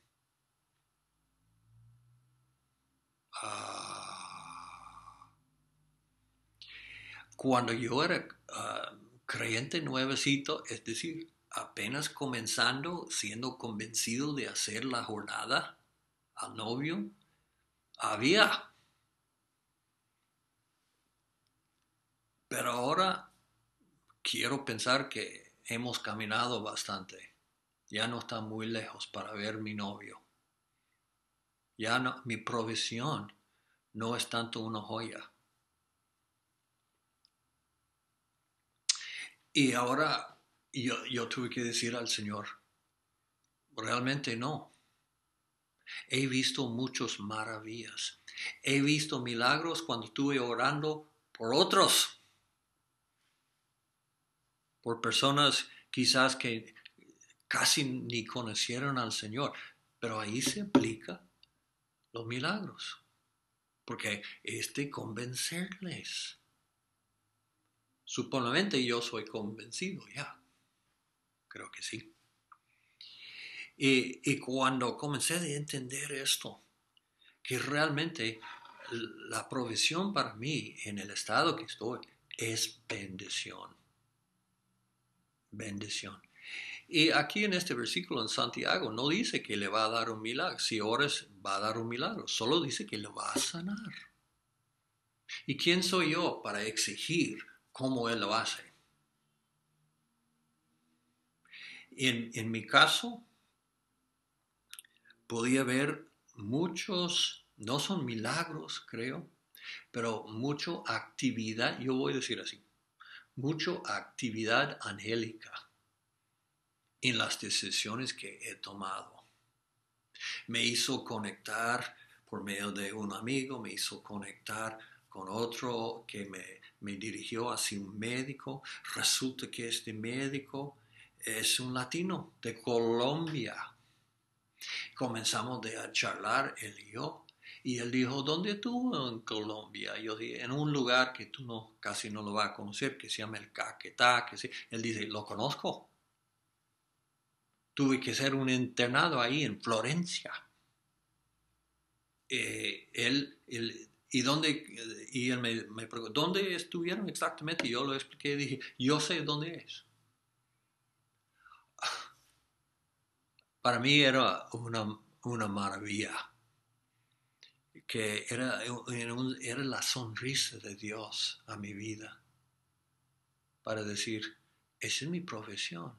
Cuando yo era creyente nuevecito, es decir, apenas comenzando, siendo convencido de hacer la jornada al novio, había. Pero ahora quiero pensar que hemos caminado bastante. Ya no está muy lejos para ver mi novio. Ya no, mi provisión no es tanto una joya. Y ahora yo tuve que decir al Señor, realmente no. He visto muchas maravillas. He visto milagros cuando estuve orando por otros. Por personas quizás que casi ni conocieron al Señor. Pero ahí se aplica los milagros. Porque es de convencerles. Suponamente yo soy convencido ya. Creo que sí. Y cuando comencé a entender esto, que realmente la provisión para mí en el estado que estoy es bendición. Bendición. Y aquí en este versículo en Santiago no dice que le va a dar un milagro. Si oras, va a dar un milagro. Solo dice que le va a sanar. ¿Y quién soy yo para exigir cómo Él lo hace? En mi caso, podía ver muchos, no son milagros, creo, pero mucha actividad, yo voy a decir así, mucha actividad angélica en las decisiones que he tomado. Me hizo conectar por medio de un amigo, me hizo conectar con otro que me dirigió hacia un médico. Resulta que este médico es un latino de Colombia. Comenzamos a charlar él y yo. Y él dijo, ¿dónde estuvo en Colombia? Yo dije, en un lugar que tú casi no lo vas a conocer, que se llama el Caquetá. Él dice, lo conozco. Tuve que hacer un internado ahí en Florencia. Y él me preguntó, ¿dónde estuvieron exactamente? Y yo lo expliqué y dije, yo sé dónde es. Para mí era una maravilla, que era la sonrisa de Dios a mi vida, para decir, esa es mi profesión.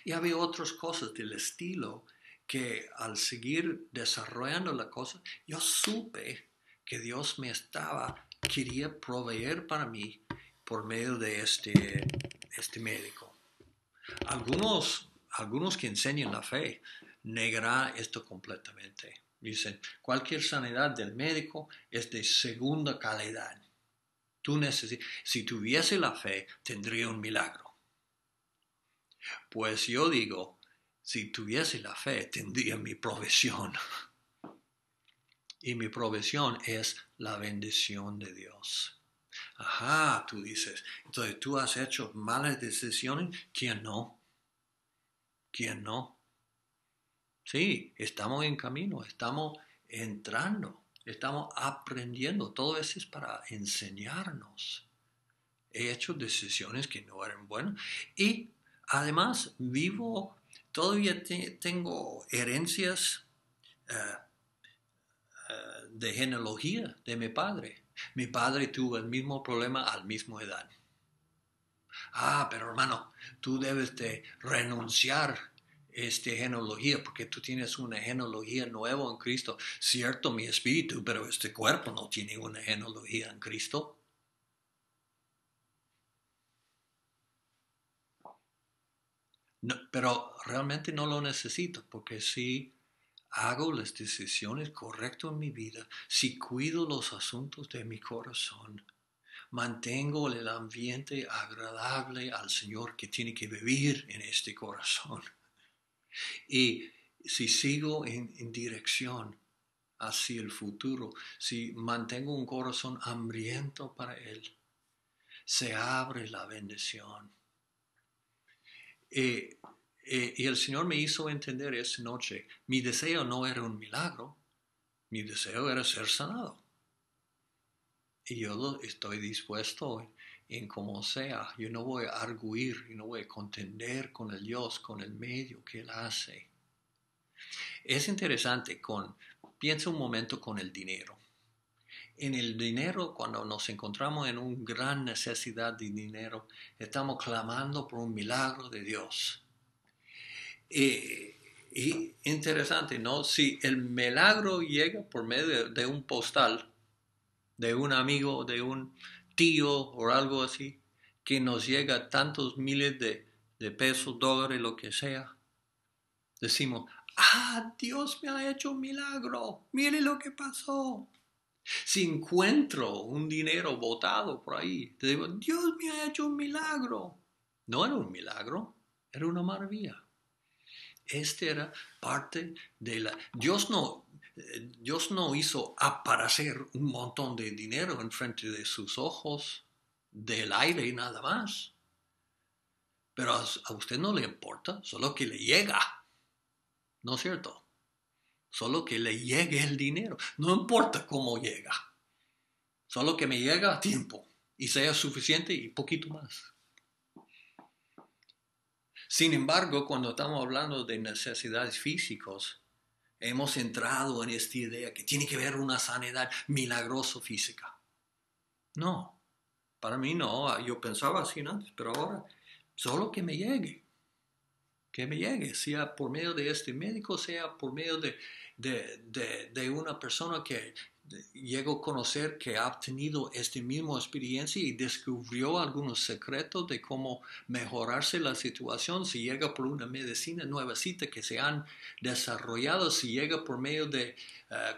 Y había otras cosas del estilo que al seguir desarrollando la cosa, yo supe que Dios quería proveer para mí por medio de este médico. Algunos que enseñan la fe negarán esto completamente. Dicen, cualquier sanidad del médico es de segunda calidad. Si tuviese la fe, tendría un milagro. Pues yo digo, si tuviese la fe, tendría mi provisión. Y mi provisión es la bendición de Dios. Ajá, tú dices, entonces tú has hecho malas decisiones. ¿Quién no? ¿Quién no? Sí, estamos en camino, estamos entrando, estamos aprendiendo. Todo eso es para enseñarnos. He hecho decisiones que no eran buenas y además todavía tengo herencias de genealogía de mi padre. Mi padre tuvo el mismo problema a la misma edad. Pero hermano, tú debes de renunciar genealogía porque tú tienes una genealogía nueva en Cristo. Cierto, mi espíritu, pero este cuerpo no tiene una genealogía en Cristo. No, pero realmente no lo necesito porque si hago las decisiones correctas en mi vida, si cuido los asuntos de mi corazón, mantengo el ambiente agradable al Señor que tiene que vivir en este corazón. Y si sigo en dirección hacia el futuro, si mantengo un corazón hambriento para Él, se abre la bendición. Y el Señor me hizo entender esa noche, mi deseo no era un milagro, mi deseo era ser sanado. Y yo estoy dispuesto en como sea. Yo no voy a arguir, yo no voy a contender con el Dios, con el medio que Él hace. Es interesante, piensa un momento con el dinero. En el dinero, cuando nos encontramos en una gran necesidad de dinero, estamos clamando por un milagro de Dios. Y interesante, ¿no? Si el milagro llega por medio de un postal, de un amigo, de un tío o algo así, que nos llega tantos miles de pesos, dólares, lo que sea, decimos, Dios me ha hecho un milagro, mire lo que pasó. Si encuentro un dinero botado por ahí, te digo, Dios me ha hecho un milagro. No era un milagro, era una maravilla. Era parte de Dios no hizo aparecer un montón de dinero en frente de sus ojos, del aire y nada más. Pero a usted no le importa, solo que le llega. ¿No es cierto? Solo que le llegue el dinero. No importa cómo llega. Solo que me llegue a tiempo y sea suficiente y poquito más. Sin embargo, cuando estamos hablando de necesidades físicas, hemos entrado en esta idea que tiene que haber una sanidad milagrosa física. No, para mí no. Yo pensaba así antes, pero ahora solo que me llegue. Que me llegue, sea por medio de este médico, sea por medio de una persona que llego a conocer que ha tenido esta misma experiencia y descubrió algunos secretos de cómo mejorarse la situación, si llega por una medicina nuevecita que se han desarrollado, si llega por medio de,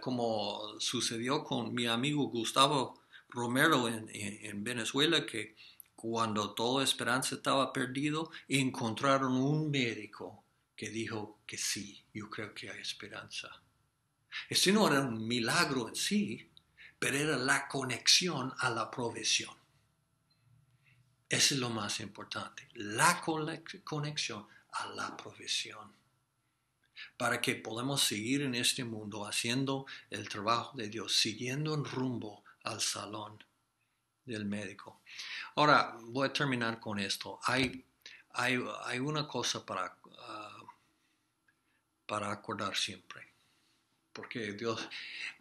como sucedió con mi amigo Gustavo Romero en Venezuela, que cuando toda esperanza estaba perdido, encontraron un médico que dijo que sí, yo creo que hay esperanza. Este no era un milagro en sí, pero era la conexión a la provisión. Eso es lo más importante, la conexión a la provisión. Para que podamos seguir en este mundo haciendo el trabajo de Dios, siguiendo en rumbo al salón del médico. Ahora, voy a terminar con esto. Hay una cosa para acordar siempre. Porque Dios,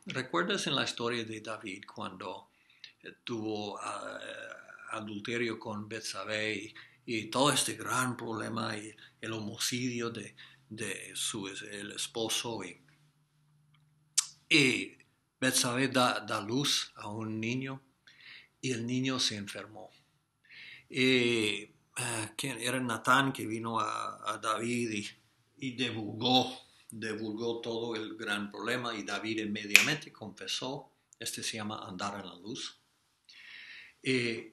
¿recuerdas en la historia de David cuando tuvo adulterio con Betsabé y todo este gran problema y el homicidio de el esposo y Betsabé da luz a un niño y el niño se enfermó? ¿Quién era? Natán, que vino a David y divulgó todo el gran problema, y David inmediatamente confesó. Este se llama andar en la luz. Y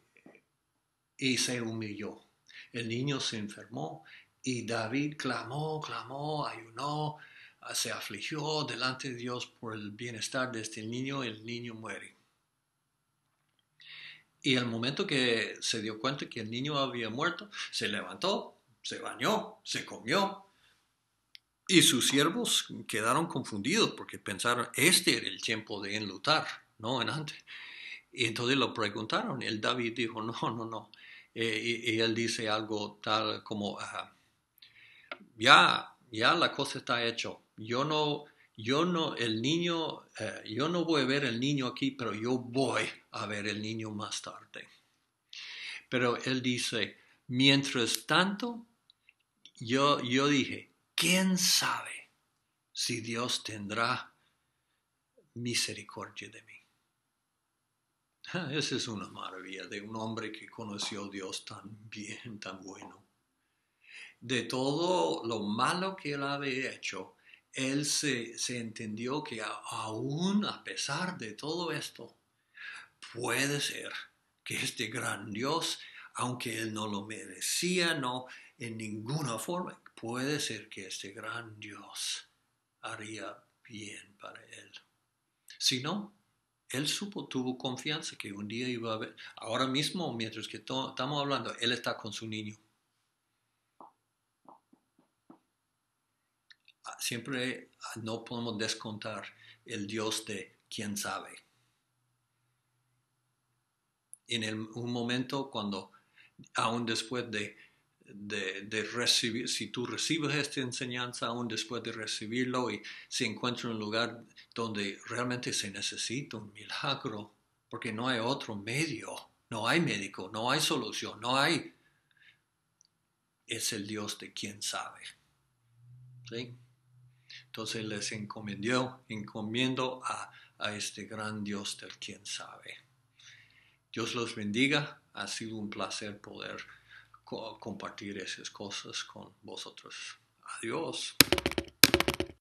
se humilló. El niño se enfermó y David clamó, ayunó, se afligió delante de Dios por el bienestar de este niño. El niño muere. Y al momento que se dio cuenta que el niño había muerto, se levantó, se bañó, se comió. Y sus siervos quedaron confundidos porque pensaron, este era el tiempo de enlutar, no en antes. Y entonces lo preguntaron. El David dijo, no. Y él dice algo tal como, ya la cosa está hecha. Yo no voy a ver el niño aquí, pero yo voy a ver el niño más tarde. Pero él dice, mientras tanto, yo dije, ¿quién sabe si Dios tendrá misericordia de mí? Esa es una maravilla de un hombre que conoció a Dios tan bien, tan bueno. De todo lo malo que él había hecho, él se entendió que aún a pesar de todo esto, puede ser que este gran Dios, aunque él no lo merecía, no en ninguna forma, puede ser que este gran Dios haría bien para él. Si no, él tuvo confianza que un día iba a ver. Ahora mismo, mientras que estamos hablando, él está con su niño. Siempre no podemos descontar el Dios de quién sabe. Un momento cuando, aún después de recibir, si tú recibes esta enseñanza, aún después de recibirlo y se encuentra en un lugar donde realmente se necesita un milagro, porque no hay otro medio, no hay médico, no hay solución, es el Dios de quién sabe. ¿Sí? Entonces les encomiendo a este gran Dios del quién sabe. Dios los bendiga. Ha sido un placer poder compartir esas cosas con vosotros. Adiós.